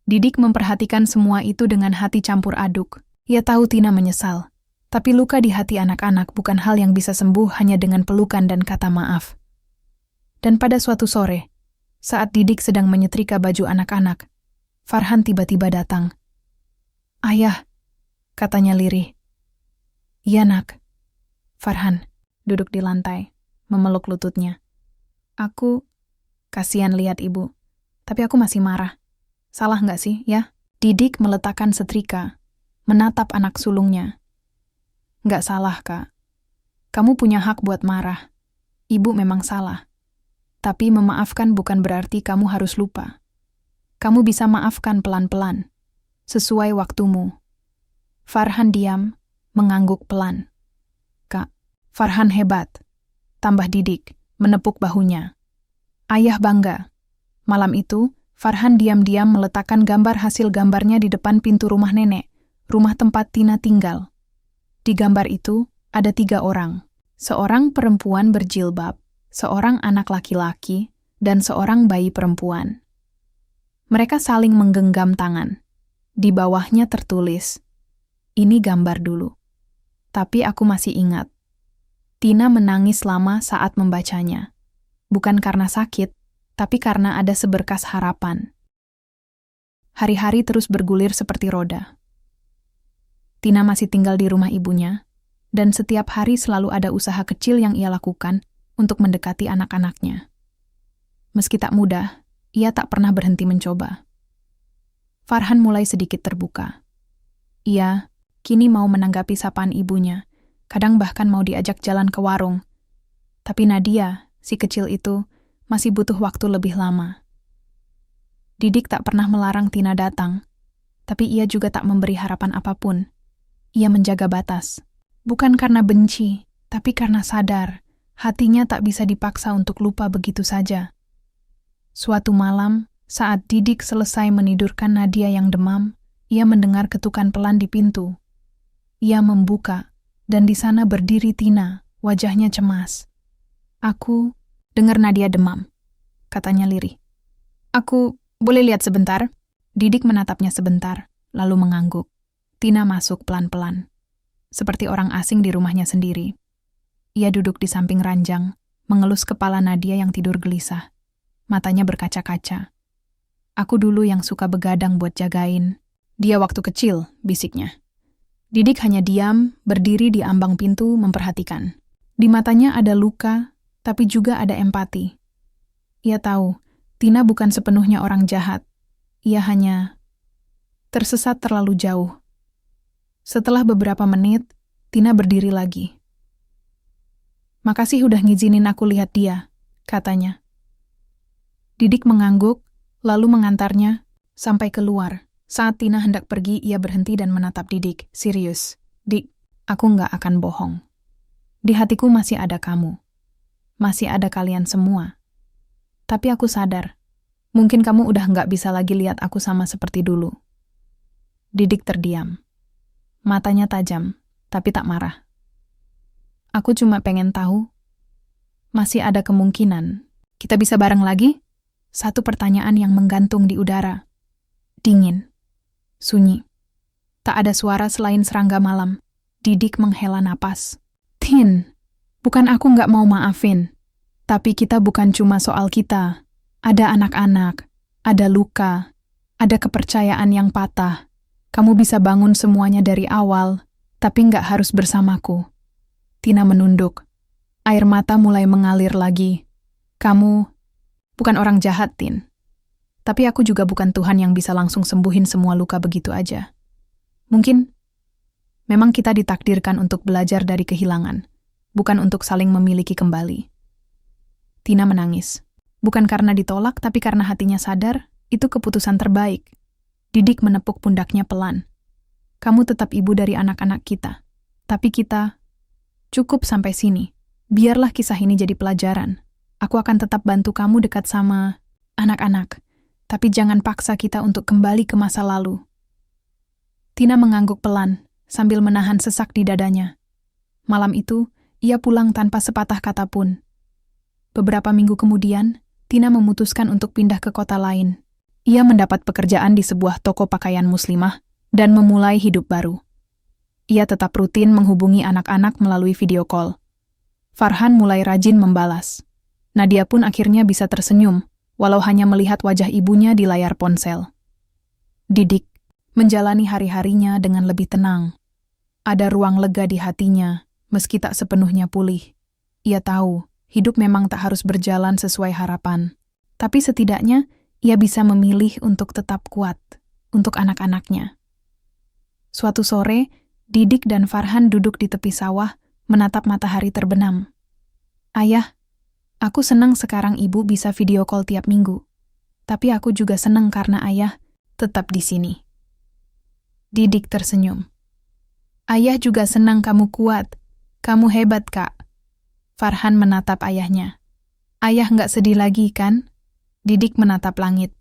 Didik memperhatikan semua itu dengan hati campur aduk. Ia tahu Tina menyesal. Tapi luka di hati anak-anak bukan hal yang bisa sembuh hanya dengan pelukan dan kata maaf. Dan pada suatu sore, saat Didik sedang menyetrika baju anak-anak, Farhan tiba-tiba datang. Ayah, katanya lirih. Iya, Nak. Farhan duduk di lantai, memeluk lututnya. Aku, kasihan lihat ibu. Tapi aku masih marah. Salah nggak sih, ya? Didik meletakkan setrika, menatap anak sulungnya. Nggak salah, Kak. Kamu punya hak buat marah. Ibu memang salah. Tapi memaafkan bukan berarti kamu harus lupa. Kamu bisa maafkan pelan-pelan, sesuai waktumu. Farhan diam, mengangguk pelan. Kak, Farhan hebat. Tambah Didik, menepuk bahunya. Ayah bangga. Malam itu, Farhan diam-diam meletakkan gambar hasil gambarnya di depan pintu rumah nenek, rumah tempat Tina tinggal. Di gambar itu, ada 3 orang. Seorang perempuan berjilbab, seorang anak laki-laki, dan seorang bayi perempuan. Mereka saling menggenggam tangan. Di bawahnya tertulis, "Ini gambar dulu." Tapi aku masih ingat. Tina menangis lama saat membacanya. Bukan karena sakit, tapi karena ada seberkas harapan. Hari-hari terus bergulir seperti roda. Tina masih tinggal di rumah ibunya, dan setiap hari selalu ada usaha kecil yang ia lakukan untuk mendekati anak-anaknya. Meski tak mudah, ia tak pernah berhenti mencoba. Farhan mulai sedikit terbuka. Ia kini mau menanggapi sapaan ibunya, kadang bahkan mau diajak jalan ke warung. Tapi Nadia, si kecil itu, masih butuh waktu lebih lama. Didik tak pernah melarang Tina datang, tapi ia juga tak memberi harapan apapun. Ia menjaga batas. Bukan karena benci, tapi karena sadar, hatinya tak bisa dipaksa untuk lupa begitu saja. Suatu malam, saat Didik selesai menidurkan Nadia yang demam, ia mendengar ketukan pelan di pintu. Ia membuka, dan di sana berdiri Tina, wajahnya cemas. "Aku dengar Nadia demam," katanya lirih. "Aku boleh lihat sebentar?" Didik menatapnya sebentar, lalu mengangguk. Tina masuk pelan-pelan, seperti orang asing di rumahnya sendiri. Ia duduk di samping ranjang, mengelus kepala Nadia yang tidur gelisah. Matanya berkaca-kaca. "Aku dulu yang suka begadang buat jagain dia waktu kecil," bisiknya. Didik hanya diam, berdiri di ambang pintu memperhatikan. Di matanya ada luka, tapi juga ada empati. Ia tahu, Tina bukan sepenuhnya orang jahat. Ia hanya tersesat terlalu jauh. Setelah beberapa menit, Tina berdiri lagi. "Makasih udah ngizinin aku lihat dia," katanya. Didik mengangguk, lalu mengantarnya sampai keluar. Saat Tina hendak pergi, ia berhenti dan menatap Didik. "Serius, Dik, aku nggak akan bohong. Di hatiku masih ada kamu. Masih ada kalian semua. Tapi aku sadar, mungkin kamu udah nggak bisa lagi lihat aku sama seperti dulu." Didik terdiam. Matanya tajam, tapi tak marah. "Aku cuma pengen tahu, masih ada kemungkinan kita bisa bareng lagi?" Satu pertanyaan yang menggantung di udara. Dingin. Sunyi. Tak ada suara selain serangga malam. Didik menghela napas. "Tin, bukan aku nggak mau maafin. Tapi kita bukan cuma soal kita. Ada anak-anak, ada luka, ada kepercayaan yang patah. Kamu bisa bangun semuanya dari awal, tapi nggak harus bersamaku." Tina menunduk. Air mata mulai mengalir lagi. "Kamu bukan orang jahat, Tin. Tapi aku juga bukan Tuhan yang bisa langsung sembuhin semua luka begitu aja. Mungkin memang kita ditakdirkan untuk belajar dari kehilangan, bukan untuk saling memiliki kembali." Tina menangis. Bukan karena ditolak, tapi karena hatinya sadar, itu keputusan terbaik. Didik menepuk pundaknya pelan. "Kamu tetap ibu dari anak-anak kita. Tapi kita cukup sampai sini. Biarlah kisah ini jadi pelajaran. Aku akan tetap bantu kamu dekat sama anak-anak. Tapi jangan paksa kita untuk kembali ke masa lalu." Tina mengangguk pelan, sambil menahan sesak di dadanya. Malam itu, ia pulang tanpa sepatah kata pun. Beberapa minggu kemudian, Tina memutuskan untuk pindah ke kota lain. Ia mendapat pekerjaan di sebuah toko pakaian muslimah dan memulai hidup baru. Ia tetap rutin menghubungi anak-anak melalui video call. Farhan mulai rajin membalas. Nadia pun akhirnya bisa tersenyum, walau hanya melihat wajah ibunya di layar ponsel. Didik menjalani hari-harinya dengan lebih tenang. Ada ruang lega di hatinya, meski tak sepenuhnya pulih. Ia tahu, hidup memang tak harus berjalan sesuai harapan. Tapi setidaknya, ia bisa memilih untuk tetap kuat. untuk anak-anaknya. Suatu sore, Didik dan Farhan duduk di tepi sawah, menatap matahari terbenam. Ayah, aku senang sekarang ibu bisa video call tiap minggu. Tapi aku juga senang karena ayah tetap di sini. Didik tersenyum. Ayah juga senang kamu kuat. Kamu hebat, Kak. Farhan menatap ayahnya. Ayah nggak sedih lagi, kan? Didik menatap langit.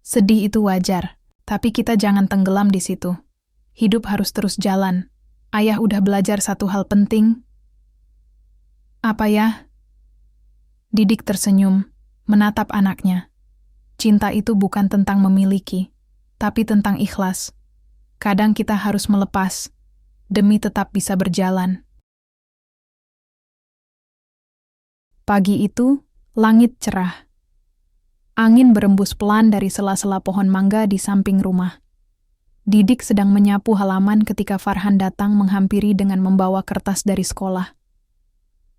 Sedih itu wajar, tapi kita jangan tenggelam di situ. Hidup harus terus jalan. Ayah udah belajar satu hal penting. Apa ya? Didik tersenyum, menatap anaknya. Cinta itu bukan tentang memiliki, tapi tentang ikhlas. Kadang kita harus melepas, demi tetap bisa berjalan. Pagi itu, langit cerah. Angin berembus pelan dari sela-sela pohon mangga di samping rumah. Didik sedang menyapu halaman ketika Farhan datang menghampiri dengan membawa kertas dari sekolah.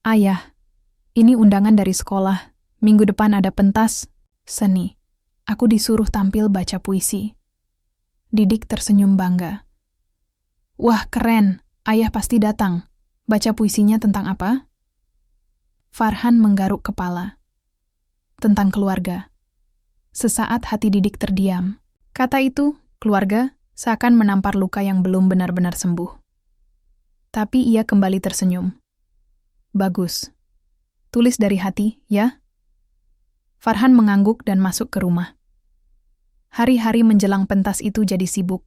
Ayah, ini undangan dari sekolah. Minggu depan ada pentas seni. Aku disuruh tampil baca puisi. Didik tersenyum bangga. Wah, keren. Ayah pasti datang. Baca puisinya tentang apa? Farhan menggaruk kepala. Tentang keluarga. Sesaat hati Didik terdiam. Kata itu, keluarga, seakan menampar luka yang belum benar-benar sembuh. Tapi ia kembali tersenyum. Bagus. Tulis dari hati, ya? Farhan mengangguk dan masuk ke rumah. Hari-hari menjelang pentas itu jadi sibuk.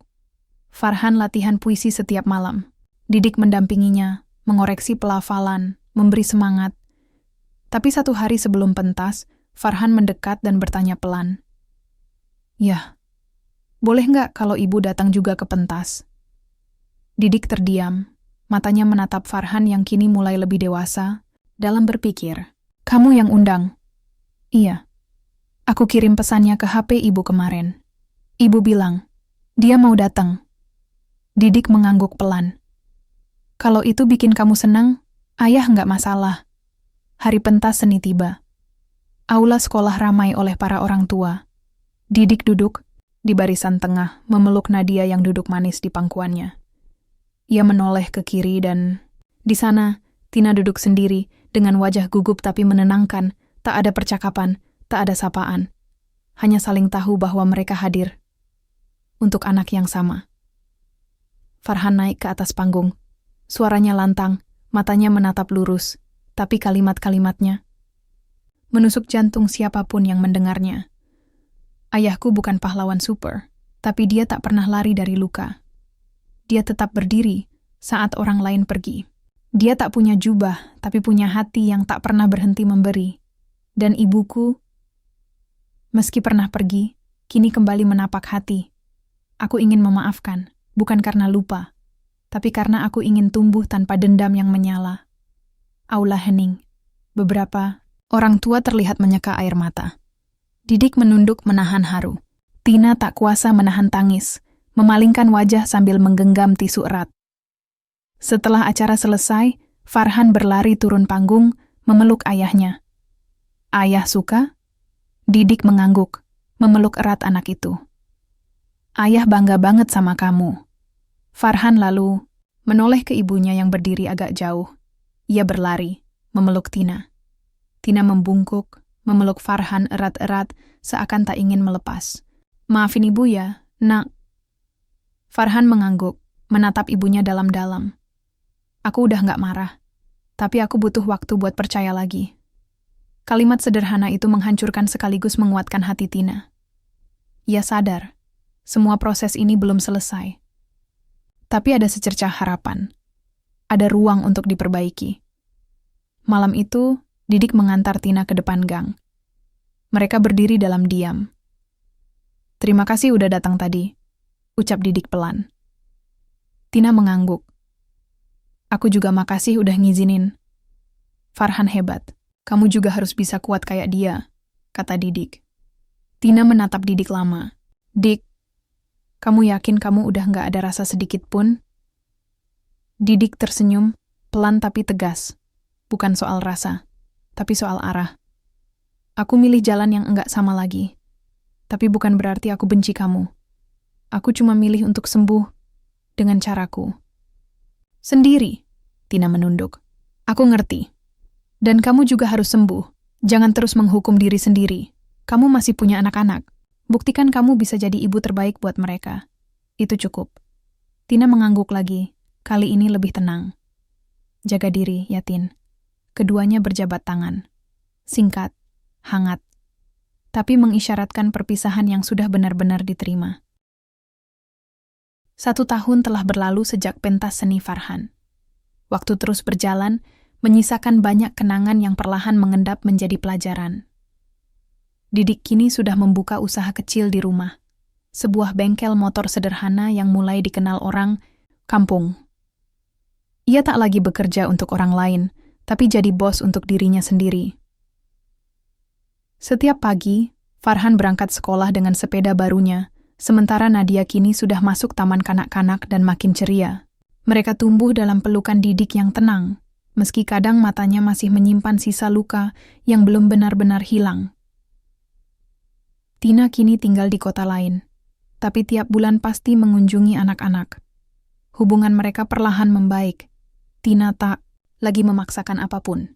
Farhan latihan puisi setiap malam. Didik mendampinginya, mengoreksi pelafalan, memberi semangat. Tapi satu hari sebelum pentas, Farhan mendekat dan bertanya pelan. Yah, boleh nggak kalau ibu datang juga ke pentas? Didik terdiam, matanya menatap Farhan yang kini mulai lebih dewasa, dalam berpikir. Kamu yang undang? Iya. Aku kirim pesannya ke HP ibu kemarin. Ibu bilang, dia mau datang. Didik mengangguk pelan. Kalau itu bikin kamu senang, ayah nggak masalah. Hari pentas seni tiba. Aula sekolah ramai oleh para orang tua. Didik duduk di barisan tengah, memeluk Nadia yang duduk manis di pangkuannya. Ia menoleh ke kiri dan di sana, Tina duduk sendiri dengan wajah gugup tapi menenangkan. Tak ada percakapan, tak ada sapaan. Hanya saling tahu bahwa mereka hadir untuk anak yang sama. Farhan naik ke atas panggung. Suaranya lantang, matanya menatap lurus, tapi kalimat-kalimatnya menusuk jantung siapapun yang mendengarnya. Ayahku bukan pahlawan super, tapi dia tak pernah lari dari luka. Dia tetap berdiri saat orang lain pergi. Dia tak punya jubah, tapi punya hati yang tak pernah berhenti memberi. Dan ibuku, meski pernah pergi, kini kembali menapak hati. Aku ingin memaafkan, bukan karena lupa, tapi karena aku ingin tumbuh tanpa dendam yang menyala. Aula hening. Beberapa orang tua terlihat menyeka air mata. Didik menunduk menahan haru. Tina tak kuasa menahan tangis, memalingkan wajah sambil menggenggam tisu erat. Setelah acara selesai, Farhan berlari turun panggung, memeluk ayahnya. Ayah suka? Didik mengangguk, memeluk erat anak itu. Ayah bangga banget sama kamu. Farhan lalu menoleh ke ibunya yang berdiri agak jauh. Ia berlari, memeluk Tina. Tina membungkuk, memeluk Farhan erat-erat, seakan tak ingin melepas. Maafin ibu ya, nak. Farhan mengangguk, menatap ibunya dalam-dalam. Aku udah gak marah, tapi aku butuh waktu buat percaya lagi. Kalimat sederhana itu menghancurkan sekaligus menguatkan hati Tina. Ia sadar, semua proses ini belum selesai. Tapi ada secercah harapan. Ada ruang untuk diperbaiki. Malam itu, Didik mengantar Tina ke depan gang. Mereka berdiri dalam diam. Terima kasih udah datang tadi, ucap Didik pelan. Tina mengangguk. Aku juga makasih udah ngizinin. Farhan hebat. Kamu juga harus bisa kuat kayak dia, kata Didik. Tina menatap Didik lama. Dik, kamu yakin kamu udah gak ada rasa sedikit pun? Didik tersenyum, pelan tapi tegas. Bukan soal rasa, tapi soal arah. Aku milih jalan yang enggak sama lagi. Tapi bukan berarti aku benci kamu. Aku cuma milih untuk sembuh dengan caraku. Sendiri, Tina menunduk. Aku ngerti. Dan kamu juga harus sembuh. Jangan terus menghukum diri sendiri. Kamu masih punya anak-anak. Buktikan kamu bisa jadi ibu terbaik buat mereka. Itu cukup. Tina mengangguk lagi, kali ini lebih tenang. Jaga diri, ya Tin. Keduanya berjabat tangan. Singkat, hangat. Tapi mengisyaratkan perpisahan yang sudah benar-benar diterima. 1 tahun telah berlalu sejak pentas seni Farhan. Waktu terus berjalan, menyisakan banyak kenangan yang perlahan mengendap menjadi pelajaran. Didik kini sudah membuka usaha kecil di rumah. Sebuah bengkel motor sederhana yang mulai dikenal orang kampung. Ia tak lagi bekerja untuk orang lain, tapi jadi bos untuk dirinya sendiri. Setiap pagi, Farhan berangkat sekolah dengan sepeda barunya, sementara Nadia kini sudah masuk taman kanak-kanak dan makin ceria. Mereka tumbuh dalam pelukan Didik yang tenang, meski kadang matanya masih menyimpan sisa luka yang belum benar-benar hilang. Tina kini tinggal di kota lain, tapi tiap bulan pasti mengunjungi anak-anak. Hubungan mereka perlahan membaik. Tina tak lagi memaksakan apapun.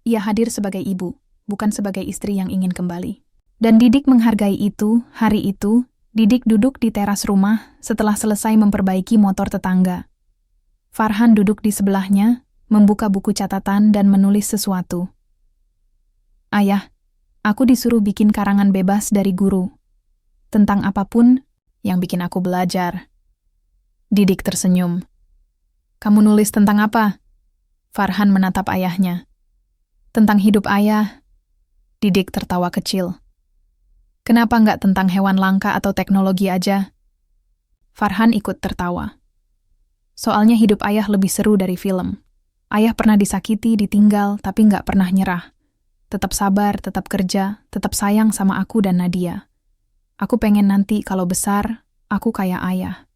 Ia hadir sebagai ibu, bukan sebagai istri yang ingin kembali. Dan Didik menghargai itu. Hari itu, Didik duduk di teras rumah setelah selesai memperbaiki motor tetangga. Farhan duduk di sebelahnya, membuka buku catatan dan menulis sesuatu. Ayah, aku disuruh bikin karangan bebas dari guru. Tentang apapun yang bikin aku belajar. Didik tersenyum. Kamu nulis tentang apa? Farhan menatap ayahnya. Tentang hidup ayah. Didik tertawa kecil. Kenapa nggak tentang hewan langka atau teknologi aja? Farhan ikut tertawa. Soalnya hidup ayah lebih seru dari film. Ayah pernah disakiti, ditinggal, tapi nggak pernah nyerah. Tetap sabar, tetap kerja, tetap sayang sama aku dan Nadia. Aku pengen nanti kalau besar, aku kayak ayah.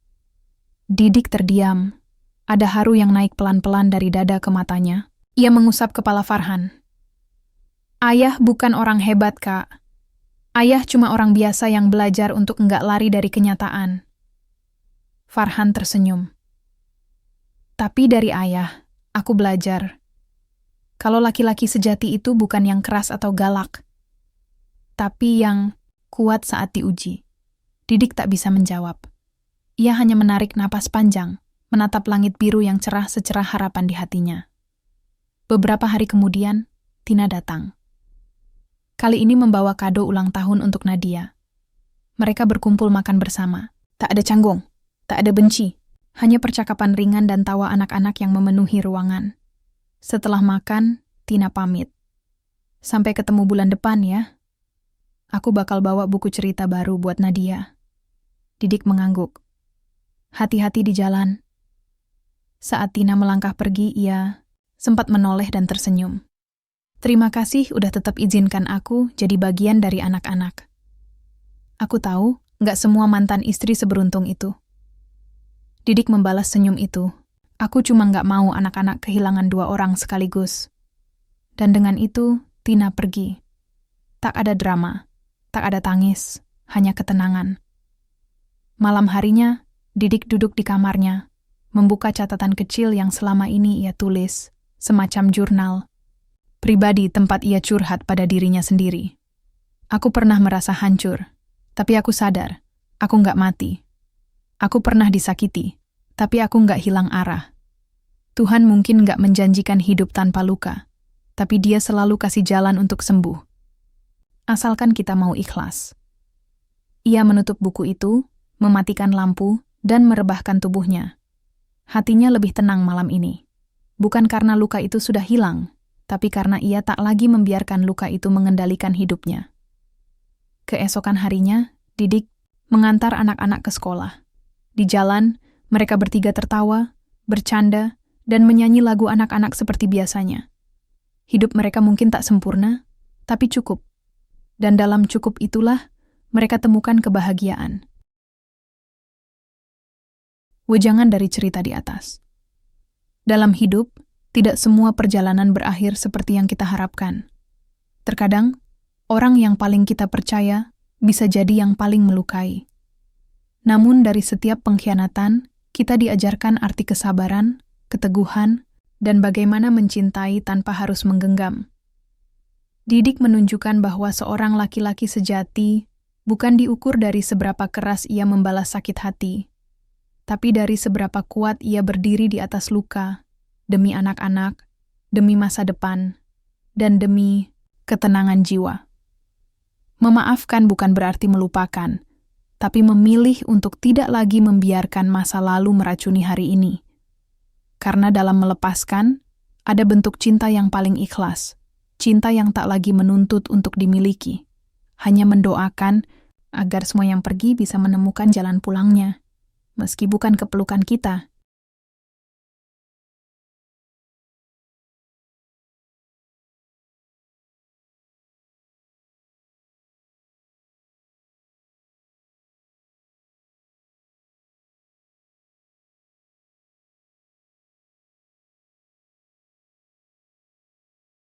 Didik terdiam. Ada haru yang naik pelan-pelan dari dada ke matanya. Ia mengusap kepala Farhan. Ayah bukan orang hebat, Kak. Ayah cuma orang biasa yang belajar untuk enggak lari dari kenyataan. Farhan tersenyum. Tapi dari ayah, aku belajar. Kalau laki-laki sejati itu bukan yang keras atau galak, tapi yang kuat saat diuji. Didik tak bisa menjawab. Ia hanya menarik napas panjang, menatap langit biru yang cerah secerah harapan di hatinya. Beberapa hari kemudian, Tina datang. Kali ini membawa kado ulang tahun untuk Nadia. Mereka berkumpul makan bersama. Tak ada canggung, tak ada benci, hanya percakapan ringan dan tawa anak-anak yang memenuhi ruangan. Setelah makan, Tina pamit. Sampai ketemu bulan depan ya. Aku bakal bawa buku cerita baru buat Nadia. Didik mengangguk. Hati-hati di jalan. Saat Tina melangkah pergi, ia sempat menoleh dan tersenyum. Terima kasih udah tetap izinkan aku jadi bagian dari anak-anak. Aku tahu, nggak semua mantan istri seberuntung itu. Didik membalas senyum itu. Aku cuma nggak mau anak-anak kehilangan 2 orang sekaligus. Dan dengan itu, Tina pergi. Tak ada drama, tak ada tangis, hanya ketenangan. Malam harinya, Didik duduk di kamarnya, membuka catatan kecil yang selama ini ia tulis, semacam jurnal pribadi tempat ia curhat pada dirinya sendiri. Aku pernah merasa hancur, tapi aku sadar, aku nggak mati. Aku pernah disakiti, tapi aku nggak hilang arah. Tuhan mungkin nggak menjanjikan hidup tanpa luka, tapi Dia selalu kasih jalan untuk sembuh. Asalkan kita mau ikhlas. Ia menutup buku itu, mematikan lampu, dan merebahkan tubuhnya. Hatinya lebih tenang malam ini. Bukan karena luka itu sudah hilang, tapi karena ia tak lagi membiarkan luka itu mengendalikan hidupnya. Keesokan harinya, Didik mengantar anak-anak ke sekolah. Di jalan, mereka bertiga tertawa, bercanda, dan menyanyi lagu anak-anak seperti biasanya. Hidup mereka mungkin tak sempurna, tapi cukup. Dan dalam cukup itulah, mereka temukan kebahagiaan. Wejangan dari cerita di atas. Dalam hidup, tidak semua perjalanan berakhir seperti yang kita harapkan. Terkadang, orang yang paling kita percaya bisa jadi yang paling melukai. Namun dari setiap pengkhianatan, kita diajarkan arti kesabaran, keteguhan, dan bagaimana mencintai tanpa harus menggenggam. Didik menunjukkan bahwa seorang laki-laki sejati bukan diukur dari seberapa keras ia membalas sakit hati, tapi dari seberapa kuat ia berdiri di atas luka, demi anak-anak, demi masa depan, dan demi ketenangan jiwa. Memaafkan bukan berarti melupakan, tapi memilih untuk tidak lagi membiarkan masa lalu meracuni hari ini. Karena dalam melepaskan, ada bentuk cinta yang paling ikhlas, cinta yang tak lagi menuntut untuk dimiliki, hanya mendoakan agar semua yang pergi bisa menemukan jalan pulangnya, meski bukan ke pelukan kita,